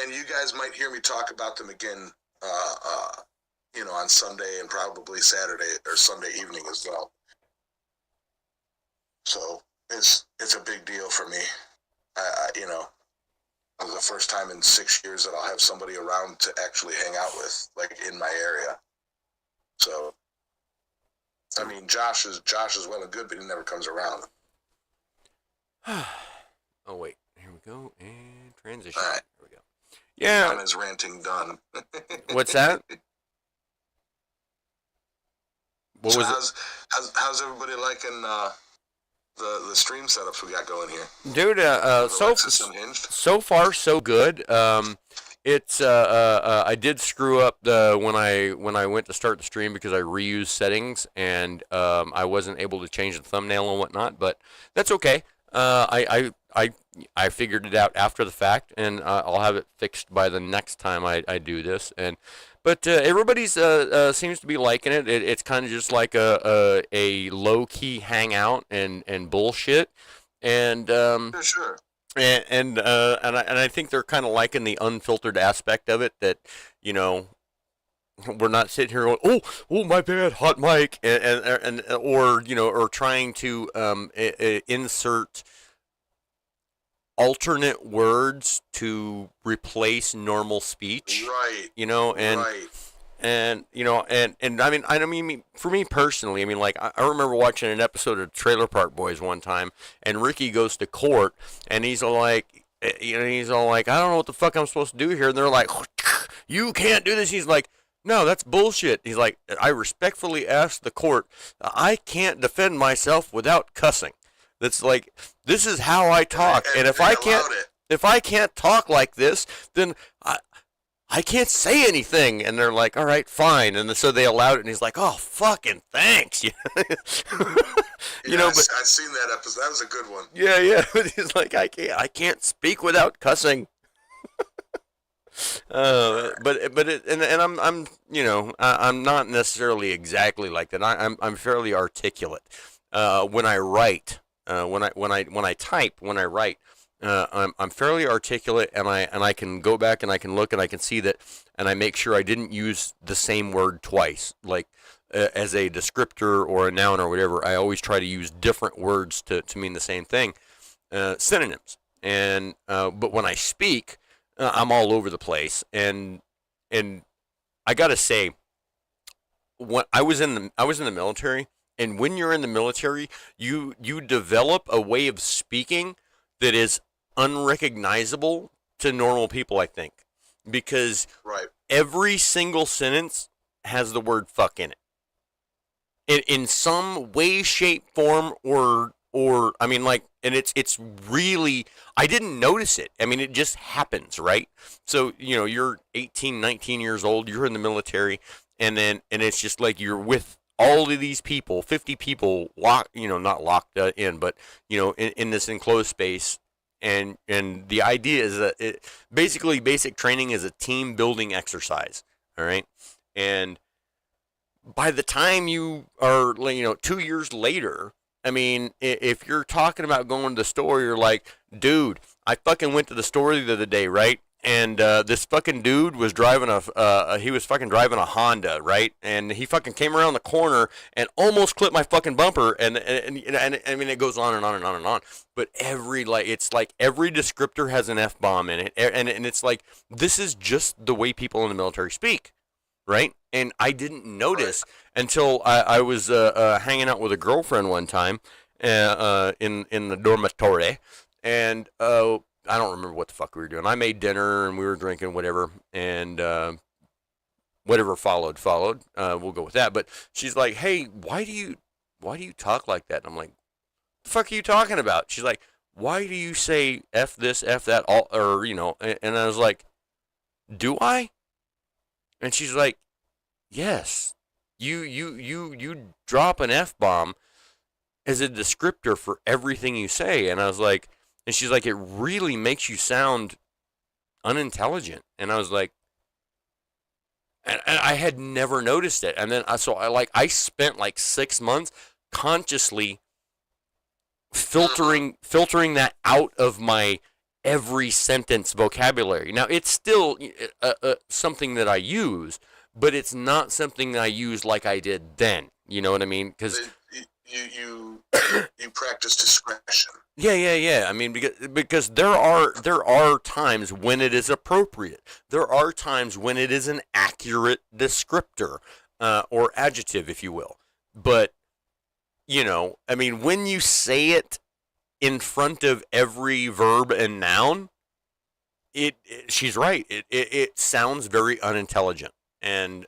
And you guys might hear me talk about them again, on Sunday and probably Saturday or Sunday evening as well. So it's a big deal for me. It was the first time in 6 years that I'll have somebody around to actually hang out with, like in my area. So, I mean, Josh is well and good, but he never comes around. Oh wait, here we go and transition. All right. Here we go. Yeah. Time is ranting done. What's that? What was it? How's everybody liking the stream setups we got going here? Dude, so far so good. It's I did screw up when I went to start the stream because I reused settings and I wasn't able to change the thumbnail and whatnot, but that's okay. I I figured it out after the fact, and I'll have it fixed by the next time I do this. But everybody's seems to be liking it. It's kind of just like a low key hangout and bullshit, and For sure. I think they're kind of liking the unfiltered aspect of it. That you know we're not sitting here going, oh my bad, hot mic, and or or trying to insert alternate words to replace normal speech. Right. And Right. and I mean for me personally, I mean, like, I remember watching an episode of Trailer Park Boys one time, and Ricky goes to court, and he's all like, I don't know what the fuck I'm supposed to do here, and they're like, you can't do this. He's like, no, that's bullshit. He's like, I respectfully ask the court, I can't defend myself without cussing. That's like, this is how I talk, and if I can't talk like this, then I can't say anything. And they're like, all right, fine. And so they allowed it, and he's like, oh, fucking thanks. But I've seen that episode. That was a good one. Yeah. But he's like, I can't speak without cussing. I'm not necessarily exactly like that. I'm fairly articulate when I write. When I type, when I write, I'm fairly articulate, and I can go back and I can look and I can see that, and I make sure I didn't use the same word twice, like as a descriptor or a noun or whatever. I always try to use different words to mean the same thing, synonyms. And but when I speak, I'm all over the place, and I gotta say, when I was in the military, and when you're in the military, you develop a way of speaking that is unrecognizable to normal people, I think, because Right. every single sentence has the word fuck in it, in some way, shape, form, or I mean, like, and it's really, I didn't notice it. I mean, it just happens, right? So you're 18, 19 years old, you're in the military, and it's just like you're with all of these people, 50 people, not locked in, but in this enclosed space. And the idea is that basically basic training is a team building exercise. All right. And by the time you are, 2 years later, I mean, if you're talking about going to the store, you're like, dude, I fucking went to the store the other day, right? And this fucking dude was driving he was fucking driving a Honda, right? And he fucking came around the corner and almost clipped my fucking bumper. And I mean, it goes on and on and on and on. But it's like every descriptor has an F-bomb in it. And it's like, this is just the way people in the military speak, right? And I didn't notice until I was hanging out with a girlfriend one time in the dormitory. And I don't remember what the fuck we were doing. I made dinner and we were drinking whatever, and whatever followed. We'll go with that. But she's like, "Hey, why do you talk like that?" And I'm like, "The fuck are you talking about?" She's like, "Why do you say f this, f that, all, or And I was like, "Do I?" And she's like, "Yes. You drop an f-bomb as a descriptor for everything you say." And I was like. And she's like, it really makes you sound unintelligent. And I was like, and I had never noticed it. And then I spent like 6 months consciously filtering that out of my every sentence vocabulary. Now, it's still something that I use, but it's not something that I use like I did then. You know what I mean? Because you practice discretion. Yeah. I mean, because there are times when it is appropriate. There are times when it is an accurate descriptor or adjective, if you will. But I mean, when you say it in front of every verb and noun, she's right. It sounds very unintelligent and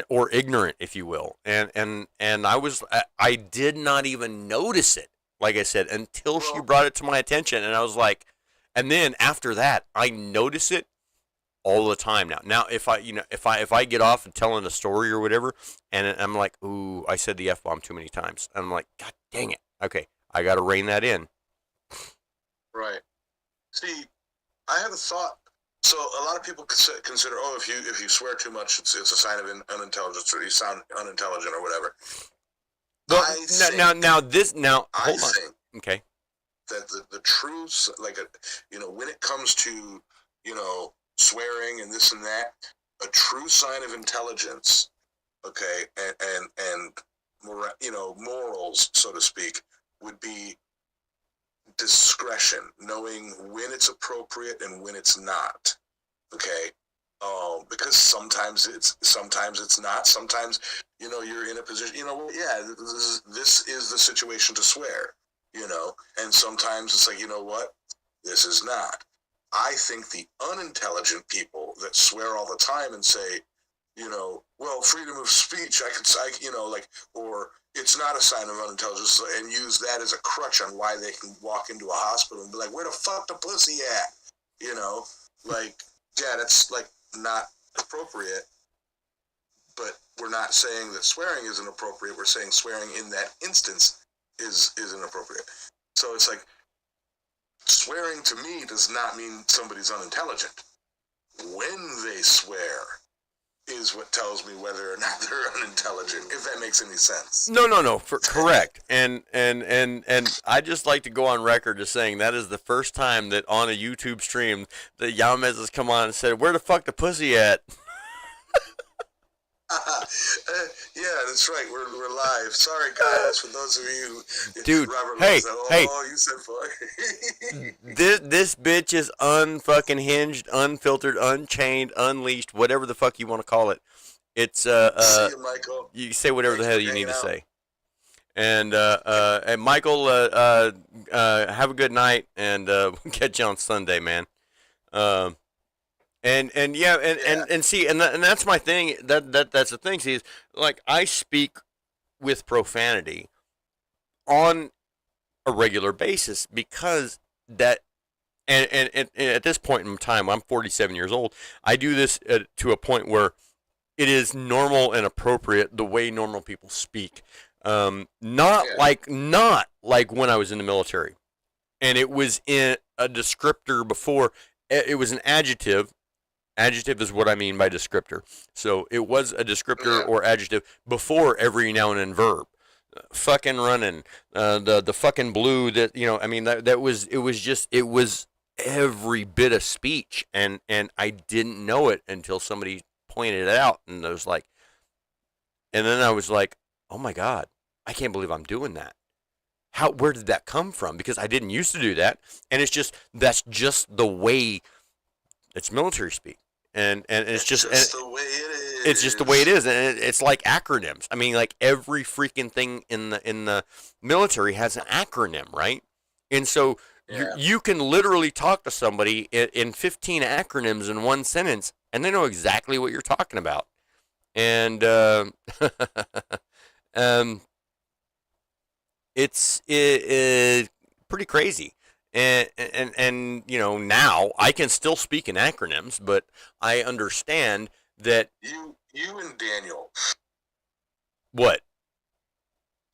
or ignorant, if you will, and I did not even notice it, like I said, until she brought it to my attention, and I was like, and then after that, I notice it all the time now. Now, if I get off and telling a story or whatever, and I'm like, ooh, I said the F-bomb too many times, and I'm like, God dang it. Okay, I got to rein that in. Right. See, I had a thought. So a lot of people consider, oh, if you swear too much, it's a sign of unintelligence, or you sound unintelligent, or whatever. Well, I think, hold on. Okay. That the true, like, when it comes to, swearing and this and that, a true sign of intelligence, okay, and morals, so to speak, would be discretion, knowing when it's appropriate and when it's not. Okay, because sometimes it's not. Sometimes you're in a position. Yeah, this is the situation to swear. And sometimes it's like, what, this is not. I think the unintelligent people that swear all the time and say, well, freedom of speech, or it's not a sign of unintelligence, and use that as a crutch on why they can walk into a hospital and be like, where the fuck the pussy at? Yeah, that's like not appropriate. But we're not saying that swearing isn't appropriate. We're saying swearing in that instance is inappropriate. So it's like, swearing to me does not mean somebody's unintelligent. When they swear is what tells me whether or not they're unintelligent, if that makes any sense. No, correct. And I just like to go on record as saying that is the first time that on a YouTube stream that Yamez has come on and said, where the fuck the pussy at? Yeah, that's right. We're live. Sorry, guys, for those of you. Dude, Robert hey, said, you said fuck. This bitch is unfucking hinged, unfiltered, unchained, unleashed, whatever the fuck you want to call it. It's See you, Michael. you say whatever Thanks the hell for you need to hanging out. say. And Michael, have a good night, and we'll catch you on Sunday, man. And see, and that's my thing. That's the thing. See, is like I speak with profanity on a regular basis because that, and at this point in time, I'm 47 years old. I do this to a point where it is normal and appropriate the way normal people speak. Not like when I was in the military, and it was in a descriptor before. It was an adjective. Adjective is what I mean by descriptor. So it was a descriptor or adjective before every noun and verb. Fucking running, the fucking blue. That I mean that was it was every bit of speech, and I didn't know it until somebody pointed it out, and I was like, and then I was like, oh my god, I can't believe I'm doing that. Where did that come from? Because I didn't used to do that, and that's just the way it's military speak. And it's just the way it is. It's just the way it is, and it's like acronyms. I mean, like every freaking thing in the military has an acronym, right? And so you can literally talk to somebody in 15 acronyms in one sentence, and they know exactly what you're talking about. And it's pretty crazy. And now I can still speak in acronyms, but I understand that you and Daniel. What?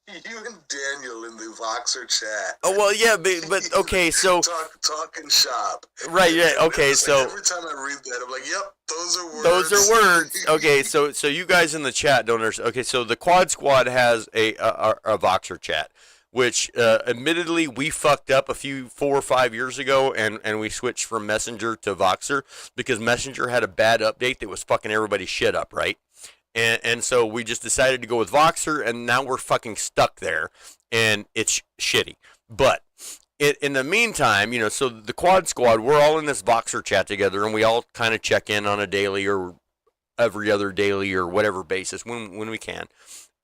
You and Daniel in the Voxer chat. Oh well, yeah, but okay, so talking shop. Right, yeah, okay, so every time I read that, I'm like, yep, those are words. Those are words. Okay, so you guys in the chat don't understand. Okay, so the Quad Squad has a Voxer chat, which admittedly we fucked up 4 or 5 years ago, and we switched from Messenger to Voxer because Messenger had a bad update that was fucking everybody's shit up, right? And so we just decided to go with Voxer, and now we're fucking stuck there, and it's shitty. But in the meantime, so the Quad Squad, we're all in this Voxer chat together, and we all kind of check in on a daily or every other daily or whatever basis when we can.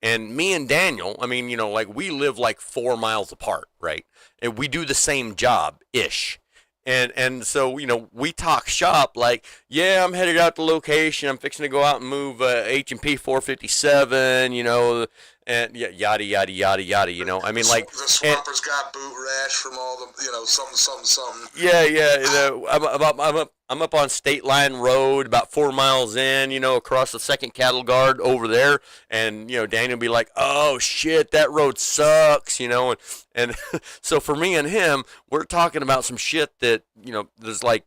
And me and Daniel, I mean, like we live like 4 miles apart, right? And we do the same job-ish. And so, we talk shop like, yeah, I'm headed out to location. I'm fixing to go out and move H&P 457, and yeah, yada yada yada yada. You know, I mean, like, the and Swampers got boot rash from all the, something. yeah, yeah. I'm up on State Line Road, about 4 miles in. You know, across the second cattle guard over there, and Daniel will be like, "Oh shit, that road sucks," and so for me and him, we're talking about some shit that there's like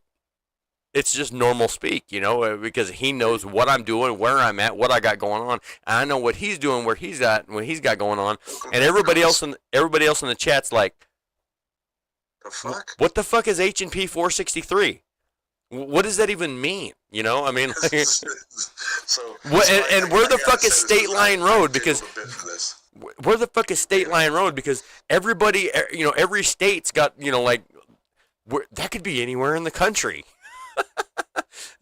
it's just normal speak, because he knows what I'm doing, where I'm at, what I got going on. And I know what he's doing, where he's at, and what he's got going on. And everybody else in the chat's like, the fuck? What the fuck is H&P 463? What does that even mean? I mean, like, so and where the fuck is State Line Road? Because where the fuck is State Line Road? Because everybody, every state's got, like, that could be anywhere in the country.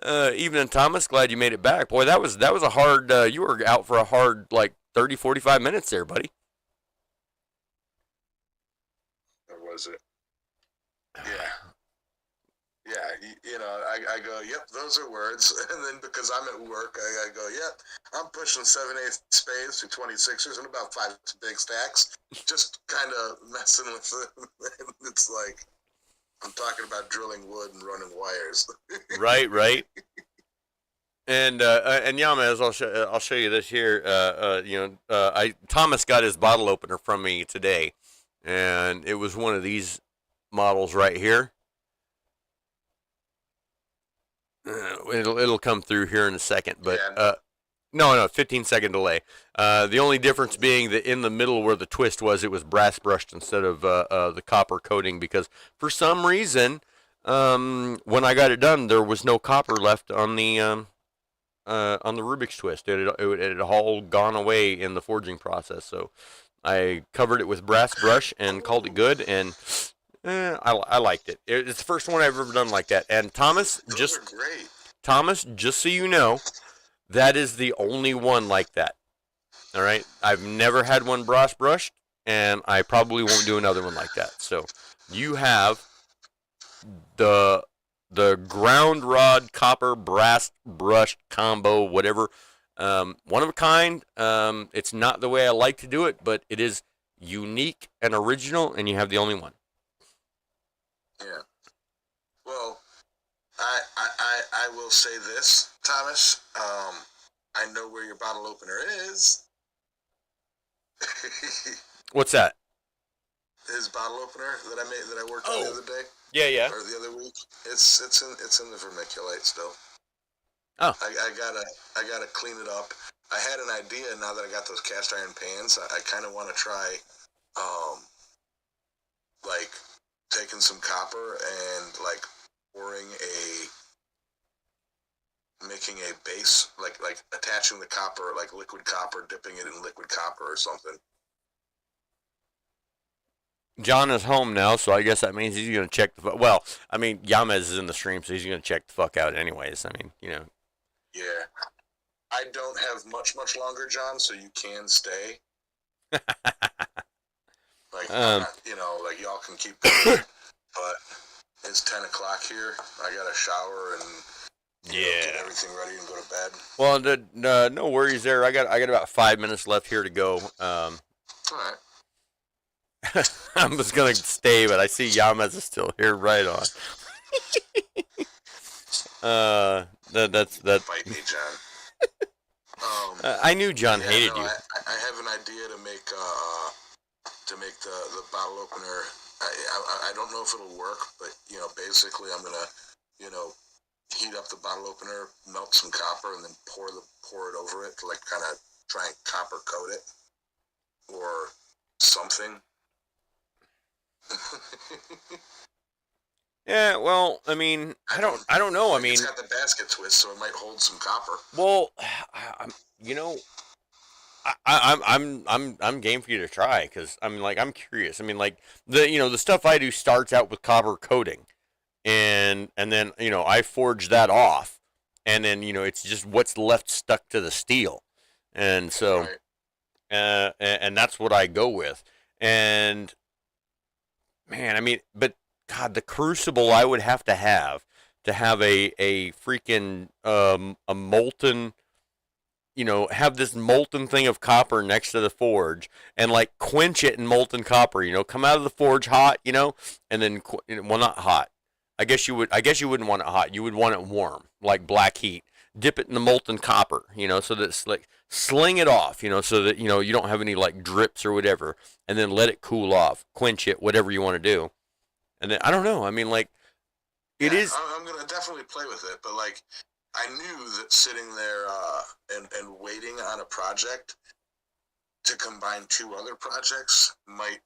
Evening, Thomas. Glad you made it back. Boy, that was a hard. You were out for a hard, like, 30, 45 minutes there, buddy. Or was it? Yeah. I go, yep, those are words. And then because I'm at work, I go, yep, I'm pushing 7/8 spades to 26ers and about 5 big stacks. Just kind of messing with them. It's like, I'm talking about drilling wood and running wires. Right. And Yamaz, I'll show you this here. Thomas got his bottle opener from me today, and it was one of these models right here. It'll come through here in a second, but no, 15-second delay. The only difference being that in the middle where the twist was, it was brass brushed instead of the copper coating, because for some reason, when I got it done, there was no copper left on the Rubik's twist. It had all gone away in the forging process, so I covered it with brass brush and called it good, and I liked it. It's the first one I've ever done like that. And Thomas, just so you know, that is the only one like that. All right, I've never had one brass brushed, and I probably won't do another one like that. So you have the ground rod copper brass brushed combo, whatever, one of a kind. It's not the way I like to do it, but it is unique and original, and you have the only one. Yeah. Well, I will say this, Thomas. I know where your bottle opener is. What's that? His bottle opener that I worked on the other day. Yeah. Or the other week. It's in the vermiculite still. Oh. I gotta clean it up. I had an idea now that I got those cast iron pans. I kind of want to try, like, taking some copper and like making a base, like attaching the copper, like liquid copper, dipping it in liquid copper or something. John is home now, so I guess that means he's going to check the... Well, I mean, Yamez is in the stream, so he's going to check the fuck out anyways. I mean, Yeah. I don't have much longer, John, so you can stay. Like, like y'all can keep going, but it's 10 o'clock here. I got to shower and get everything ready and go to bed. Well, no worries there. I got about 5 minutes left here to go. All right. I'm just gonna stay, but I see Yamaz is still here. Right on. That's Fight me, John. I knew John hated you. I have an idea to make the bottle opener. I don't know if it'll work, but basically I'm gonna heat up the bottle opener, melt some copper, and then pour it over it to like kind of try and copper coat it or something. Yeah, well, I mean, I don't know. I mean, it's got the basket twist, so it might hold some copper. Well, I'm game for you to try, because I'm curious. I mean, like, the stuff I do starts out with copper coating, and then I forge that off, and then it's just what's left stuck to the steel, and so, right. And that's what I go with, and man, I mean, but God, the crucible I would have to have a freaking a molten have this molten thing of copper next to the forge and like quench it in molten copper. Come out of the forge hot, and then well, not hot. I guess you would. I guess you wouldn't want it hot. You would want it warm, like black heat. Dip it in the molten copper, so that it's like sling it off, so that you don't have any like drips or whatever, and then let it cool off, quench it, whatever you want to do, and then I don't know. I mean, like it is. I'm gonna definitely play with it, but like I knew that sitting there and waiting on a project to combine two other projects might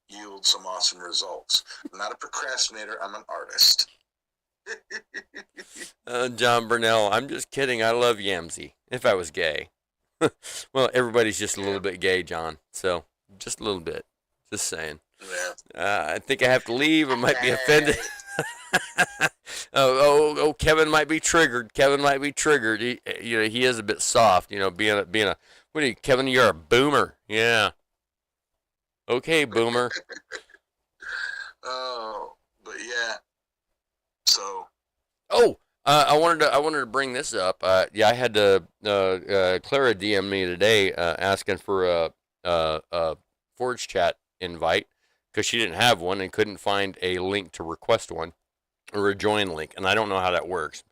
yield some awesome results. I'm not a procrastinator. I'm an artist. John Burnell, I'm just kidding. I love Yamsey. If I was gay, well, everybody's just a little bit gay, John. So just a little bit. Just saying. Yeah. I think I have to leave. I might be offended. Oh, Kevin might be triggered. Kevin might be triggered. He is a bit soft. Being a what are you, Kevin? You're a boomer. Yeah. Okay, boomer. Oh, but yeah. So. Oh, I wanted to bring this up. Yeah, I had to. Clara DM'd me today asking for a Forge Chat invite because she didn't have one and couldn't find a link to request one or a join link, and I don't know how that works.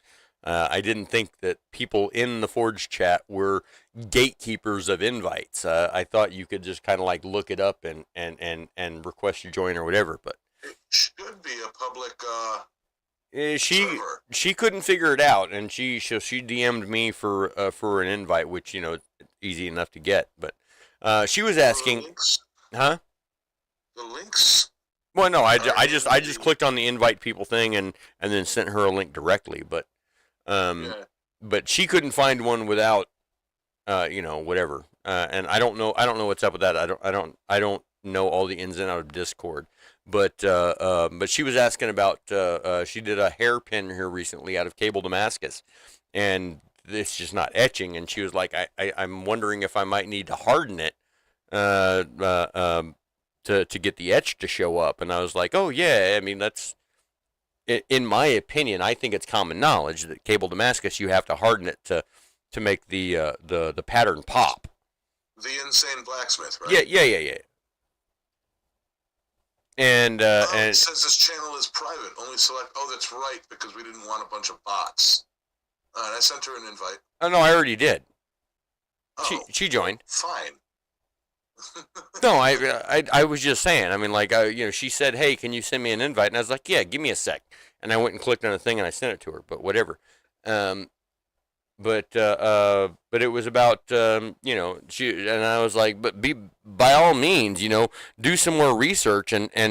I didn't think that people in the Forge Chat were gatekeepers of invites. I thought you could just kind of like look it up and request your join or whatever. But it should be a public. She couldn't figure it out, and she DM'd me for an invite, which easy enough to get. But she was asking, huh? The links. Well, no, I just clicked on the invite people thing and then sent her a link directly, but but she couldn't find one without whatever. And I don't know what's up with that. I don't know all the ins and outs of Discord. But she was asking about she did a hairpin here recently out of cable Damascus, and it's just not etching. And she was like, I'm wondering if I might need to harden it to get the etch to show up. And I was like, oh yeah, I mean that's in my opinion. I think it's common knowledge that cable Damascus you have to harden it to make the pattern pop. The insane blacksmith, right? Yeah. And it says this channel is private. Only select. Oh, that's right, because we didn't want a bunch of bots. And I sent her an invite. Oh no, I already did. Oh, she joined. Fine. No, I was just saying. I mean, like, she said, "Hey, can you send me an invite?" And I was like, "Yeah, give me a sec." And I went and clicked on a thing and I sent it to her. But whatever. But it was about she, and I was like, but by all means, do some more research and I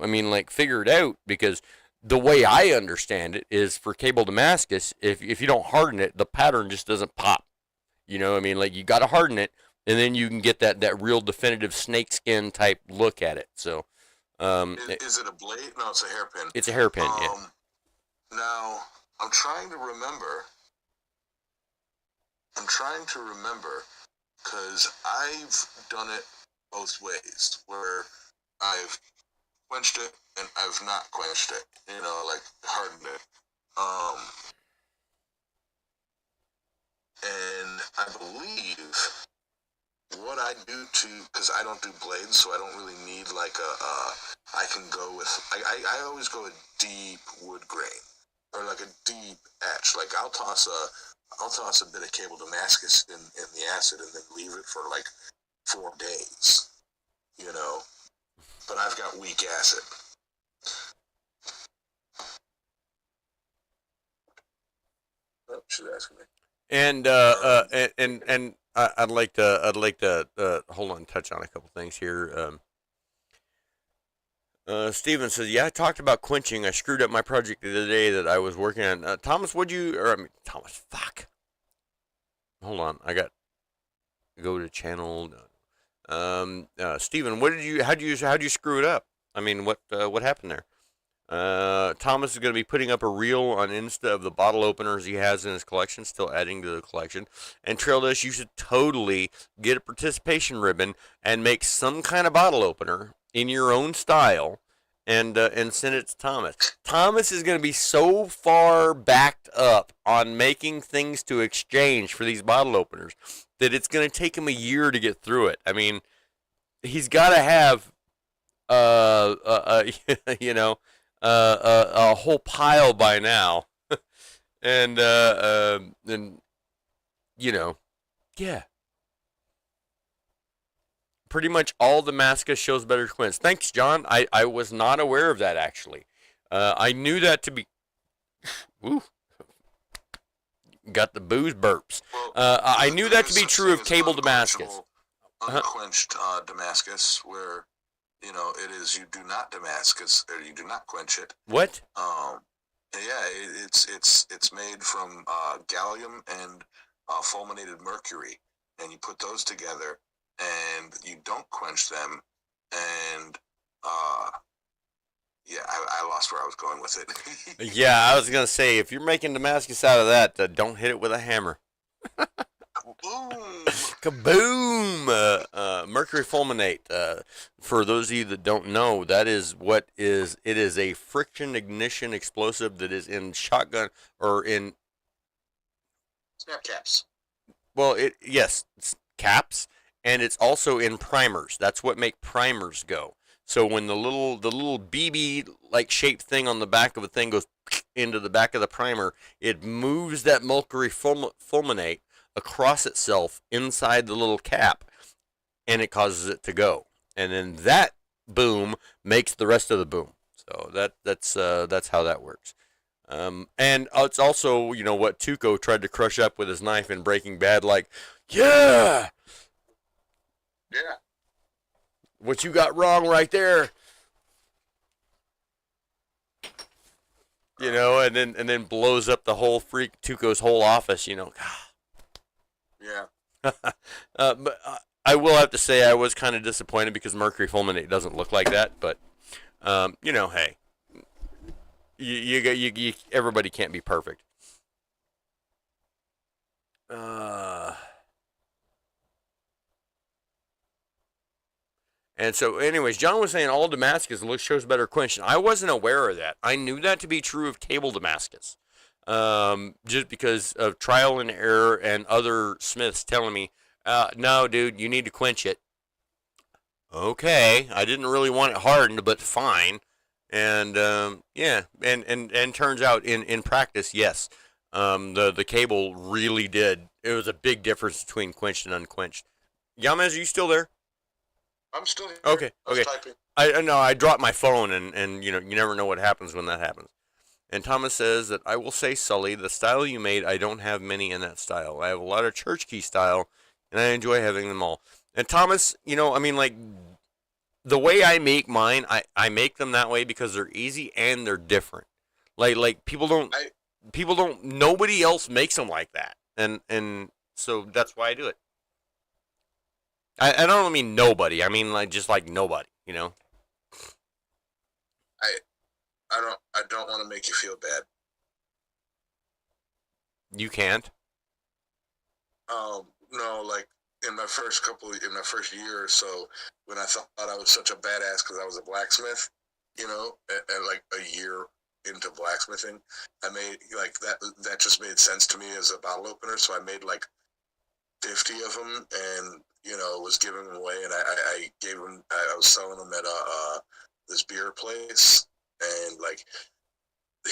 mean, like, figure it out, because the way I understand it is for cable Damascus, if you don't harden it, the pattern just doesn't pop. I mean, like, you got to harden it, and then you can get that real definitive snakeskin type look at it. So, is it a blade? No, it's a hairpin. It's a hairpin. Yeah. Now I'm trying to remember. Because I've done it both ways, where I've quenched it and I've not quenched it, like hardened it. And I believe what I do because I don't do blades, so I don't really need like I can go with, I always go a deep wood grain, or like a deep etch. Like I'll toss a bit of cable Damascus in the acid and then leave it for like 4 days, but I've got weak acid. Oh, she's asking me. And I'd like to hold on, touch on a couple things here. Steven says, yeah, I talked about quenching. I screwed up my project the other day that I was working on. Thomas, fuck. Hold on, I got go to channel. Steven, how'd you screw it up? I mean, what happened there? Thomas is going to be putting up a reel on Insta of the bottle openers he has in his collection, still adding to the collection. And Traildish, you should totally get a participation ribbon and make some kind of bottle opener in your own style, and send it to Thomas. Thomas is going to be so far backed up on making things to exchange for these bottle openers that it's going to take him a year to get through it. I mean, he's got to have you know, a whole pile by now, and you know, yeah. Pretty much all Damascus shows better quints. Thanks, John. I was not aware of that actually. I knew that to be. Woo. Got the booze burps. I knew that to be true of cable Damascus. Unquenched Damascus, where it is you do not Damascus or you do not quench it. What? Yeah, it's made from gallium and fulminated mercury, and you put those together, and you don't quench them, and yeah, I lost where I was going with it. Yeah, I was gonna say if you're making Damascus out of that, don't hit it with a hammer. Boom! Kaboom! Mercury fulminate. For those of you that don't know, that is what is. It is a friction ignition explosive that is in shotgun or in. Snap caps. Well, yes, it's caps, and it's also in primers. That's what make primers go. So when the little BB like shaped thing on the back of a thing goes into the back of the primer, it moves that mercury fulminate across itself inside the little cap, and it causes it to go. And then that boom makes the rest of the boom. So that's how that works. And it's also what Tuco tried to crush up with his knife in Breaking Bad, like, yeah. What you got wrong right there, and then blows up the whole freak Tuco's whole office, Yeah. But I will have to say I was kind of disappointed because mercury fulminate doesn't look like that. But hey, you everybody can't be perfect. And so, anyways, John was saying all Damascus shows better quench. I wasn't aware of that. I knew that to be true of cable Damascus, just because of trial and error and other smiths telling me, no, dude, you need to quench it. Okay, I didn't really want it hardened, but fine. And yeah, and turns out in practice, yes, the cable really did. It was a big difference between quenched and unquenched. Yamaz, are you still there? I'm still here. Okay. I know I dropped my phone, and you never know what happens when that happens. And Thomas says that I will say, Sully, the style you made, I don't have many in that style. I have a lot of church key style, and I enjoy having them all. And Thomas, like the way I make mine, I make them that way because they're easy and they're different. Like people don't nobody else makes them like that, and so that's why I do it. I don't mean nobody. I mean just like nobody. I don't want to make you feel bad. You can't. No, like in my first year or so, when I thought I was such a badass because I was a blacksmith, and like a year into blacksmithing, I made like that just made sense to me as a bottle opener. So I made like 50 of them, and was giving them away, and I gave them. I was selling them at this beer place, and like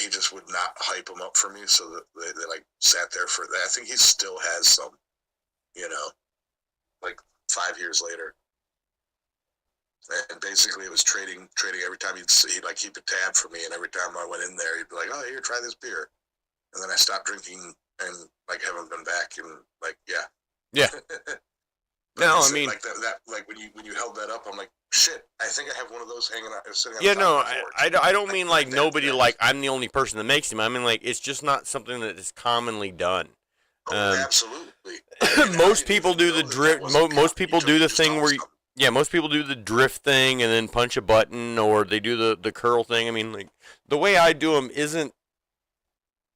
he just would not hype them up for me, so that they like sat there for that. I think he still has some, like 5 years later. And basically, it was trading every time he'd like keep a tab for me, and every time I went in there, he'd be like, "Oh, here, try this beer," and then I stopped drinking and like haven't been back, and like yeah. No, I mean, like that like when you held that up, I'm like, shit, I think I have one of those hanging out. Sitting on yeah, the no, top of the porch. I don't mean like nobody, like I'm the only person that makes them. I mean like it's just not something that is commonly done. Absolutely. Most people do the drift. Most people do the thing where most people do the drift thing and then punch a button, or they do the curl thing. I mean, like the way I do them isn't.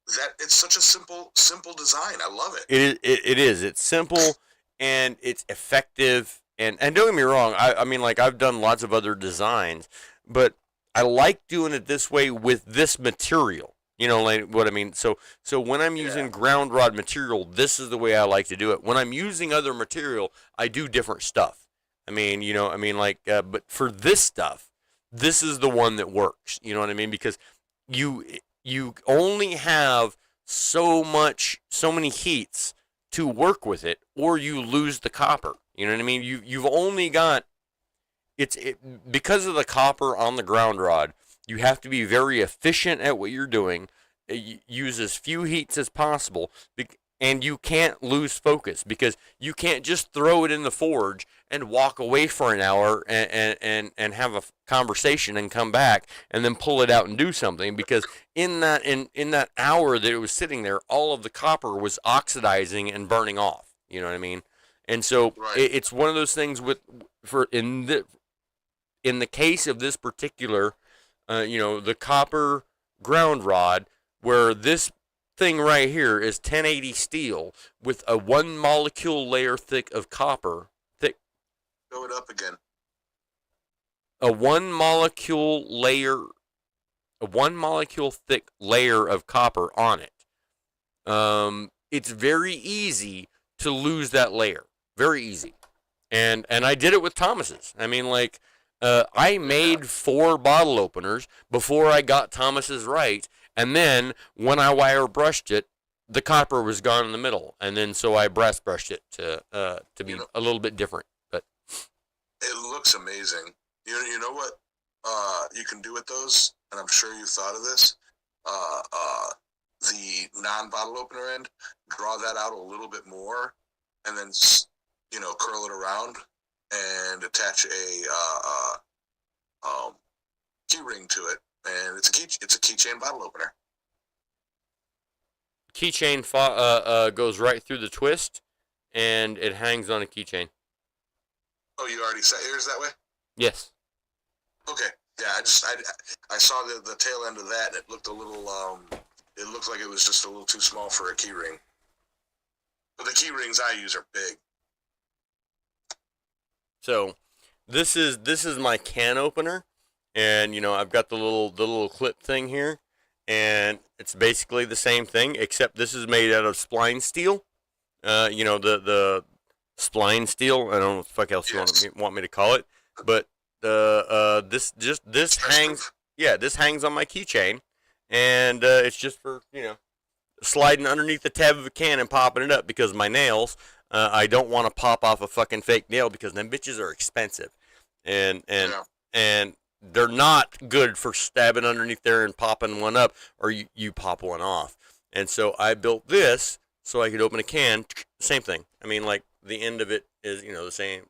That it's such a simple design. I love it. It is. It's simple and it's effective. And don't get me wrong. I mean, like I've done lots of other designs, but I like doing it this way with this material. You know, like what I mean. So when I'm using ground rod material, this is the way I like to do it. When I'm using other material, I do different stuff. I mean, but for this stuff, this is the one that works. You know what I mean? Because you you only have so many heats to work with it, or you lose the copper. You know what I mean? You've only got because of the copper on the ground rod. You have to be very efficient at what you're doing. Use as few heats as possible, and you can't lose focus because you can't just throw it in the forge and walk away for an hour and have a conversation and come back and then pull it out and do something, because in that hour that it was sitting there, all of the copper was oxidizing and burning off. You know what I mean? And so it's one of those things in the case of this particular, the copper ground rod, where this thing right here is 1080 steel with a 1 molecule layer thick of copper. Go it up again. A 1 molecule thick layer of copper on it. It's very easy to lose that layer. Very easy. And I did it with Thomas's. I mean, like, I made 4 bottle openers before I got Thomas's right, and then when I wire brushed it, the copper was gone in the middle, and then so I brass brushed it to be a little bit different. But it looks amazing. You know what you can do with those, and I'm sure you thought of this. The non-bottle opener end, draw that out a little bit more, and then curl it around and attach a key ring to it, and it's a keychain bottle opener. Keychain goes right through the twist, and it hangs on a keychain. Oh, you already set yours that way? Yes. Okay. Yeah, I saw the tail end of that, and it looked a little it looked like it was just a little too small for a key ring. But the key rings I use are big. So this is my can opener, and I've got the little clip thing here, and it's basically the same thing, except this is made out of spline steel. The spline steel. I don't know what the fuck else you want me to call it, but this hangs. Yeah, this hangs on my keychain, and it's just for sliding underneath the tab of a can and popping it up, because my nails. I don't want to pop off a fucking fake nail, because them bitches are expensive, and they're not good for stabbing underneath there and popping one up, or you pop one off. And so I built this so I could open a can. Same thing. I mean, like, the end of it is the same.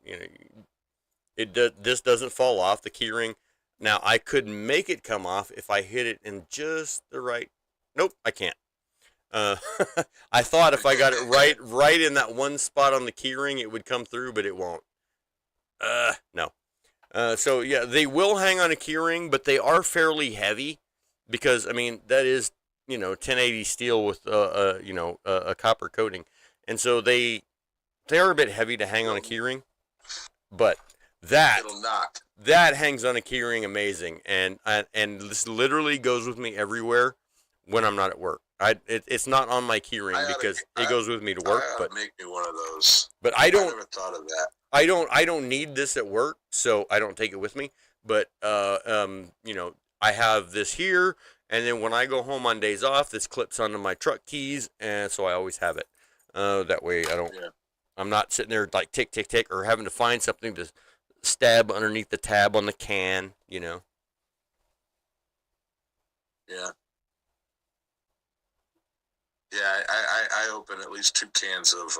This doesn't fall off the key ring. Now I could make it come off if I hit it in just the right. Nope, I can't. I thought if I got it right in that one spot on the key ring, it would come through, but it won't. No. So yeah, they will hang on a key ring, but they are fairly heavy, because I mean that is 1080 steel with a copper coating, and so they are a bit heavy to hang on a key ring, but that hangs on a key ring amazing, and this literally goes with me everywhere when I'm not at work. It's not on my key ring because it goes with me to work. But make me one of those. But I never thought of that. I don't need this at work, so I don't take it with me. But I have this here, and then when I go home on days off, this clips onto my truck keys, and so I always have it. That way I don't. Yeah. I'm not sitting there like tick tick tick, or having to find something to stab underneath the tab on the can. Yeah. Yeah, I open at least 2 cans of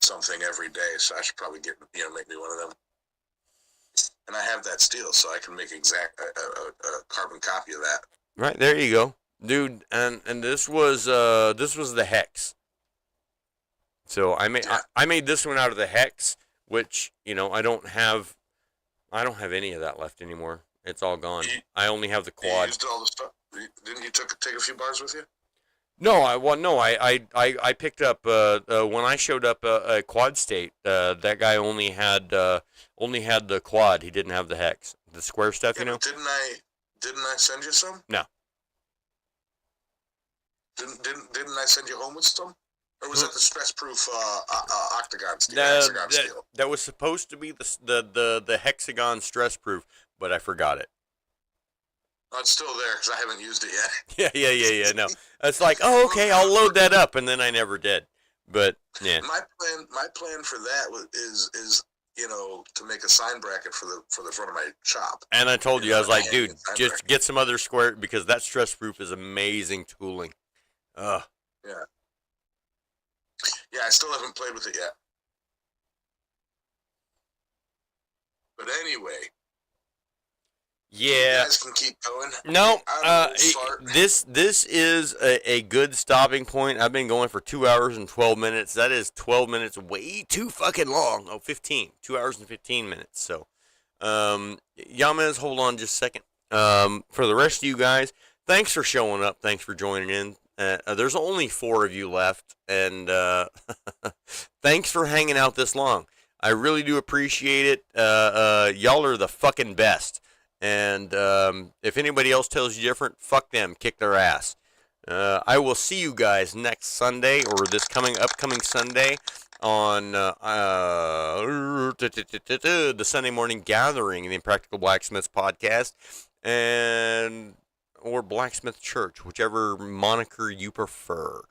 something every day, so I should probably make me one of them. And I have that steel, so I can make a carbon copy of that. Right, there you go, dude. And this was the hex. So I made this one out of the hex, which I don't have any of that left anymore. It's all gone. I only have the quad. You used all the stuff. Didn't you take a few bars with you? No, I picked up when I showed up at Quad State. That guy only had the quad. He didn't have the hex, the square stuff. Yeah, Didn't I send you some? No. Didn't I send you home with some? Or was that the stress-proof octagon steel, That, hexagon that steel? that was supposed to be the hexagon stress proof, but I forgot it. Oh, it's still there because I haven't used it yet. Yeah. No, it's like, oh, okay, I'll load that up, and then I never did. But yeah, My plan for that is to make a sign bracket for the front of my shop. and I told you, I was like, dude, just bracket. get some other square because that stress proof is amazing tooling. Yeah. Yeah, I still haven't played with it yet. But anyway. Yeah. You guys can keep going. No, Start. this is a good stopping point. I've been going for 2 hours and 12 minutes. That is 12 minutes way too fucking long. Oh, 15. 2 hours and 15 minutes. So, Yamez, hold on just a second. For the rest of you guys, thanks for showing up. Thanks for joining in. There's only 4 of you left, and thanks for hanging out this long. I really do appreciate it. Y'all are the fucking best. And if anybody else tells you different, fuck them. Kick their ass. I will see you guys next Sunday or this upcoming Sunday on the Sunday morning gathering in the Impractical Blacksmiths podcast or Blacksmith Church, whichever moniker you prefer.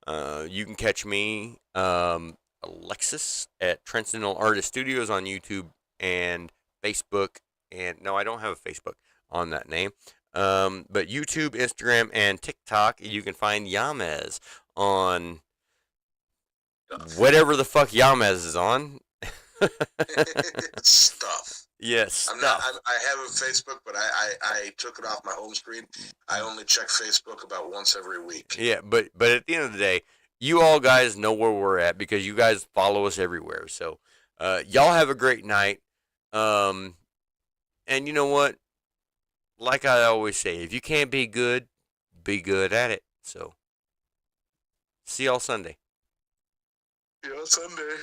You can catch me, Alexis, at Transcendental Artist Studios on YouTube and Facebook. And no, I don't have a Facebook on that name. But YouTube, Instagram, and TikTok, you can find Yamez on whatever the fuck Yamez is on. Stuff. Yes, I have a Facebook, but I took it off my home screen. I only check Facebook about once every week. Yeah, but at the end of the day, you all guys know where we're at because you guys follow us everywhere. So, y'all have a great night. And you know what? Like I always say, if you can't be good at it. So, see y'all Sunday. See y'all Sunday.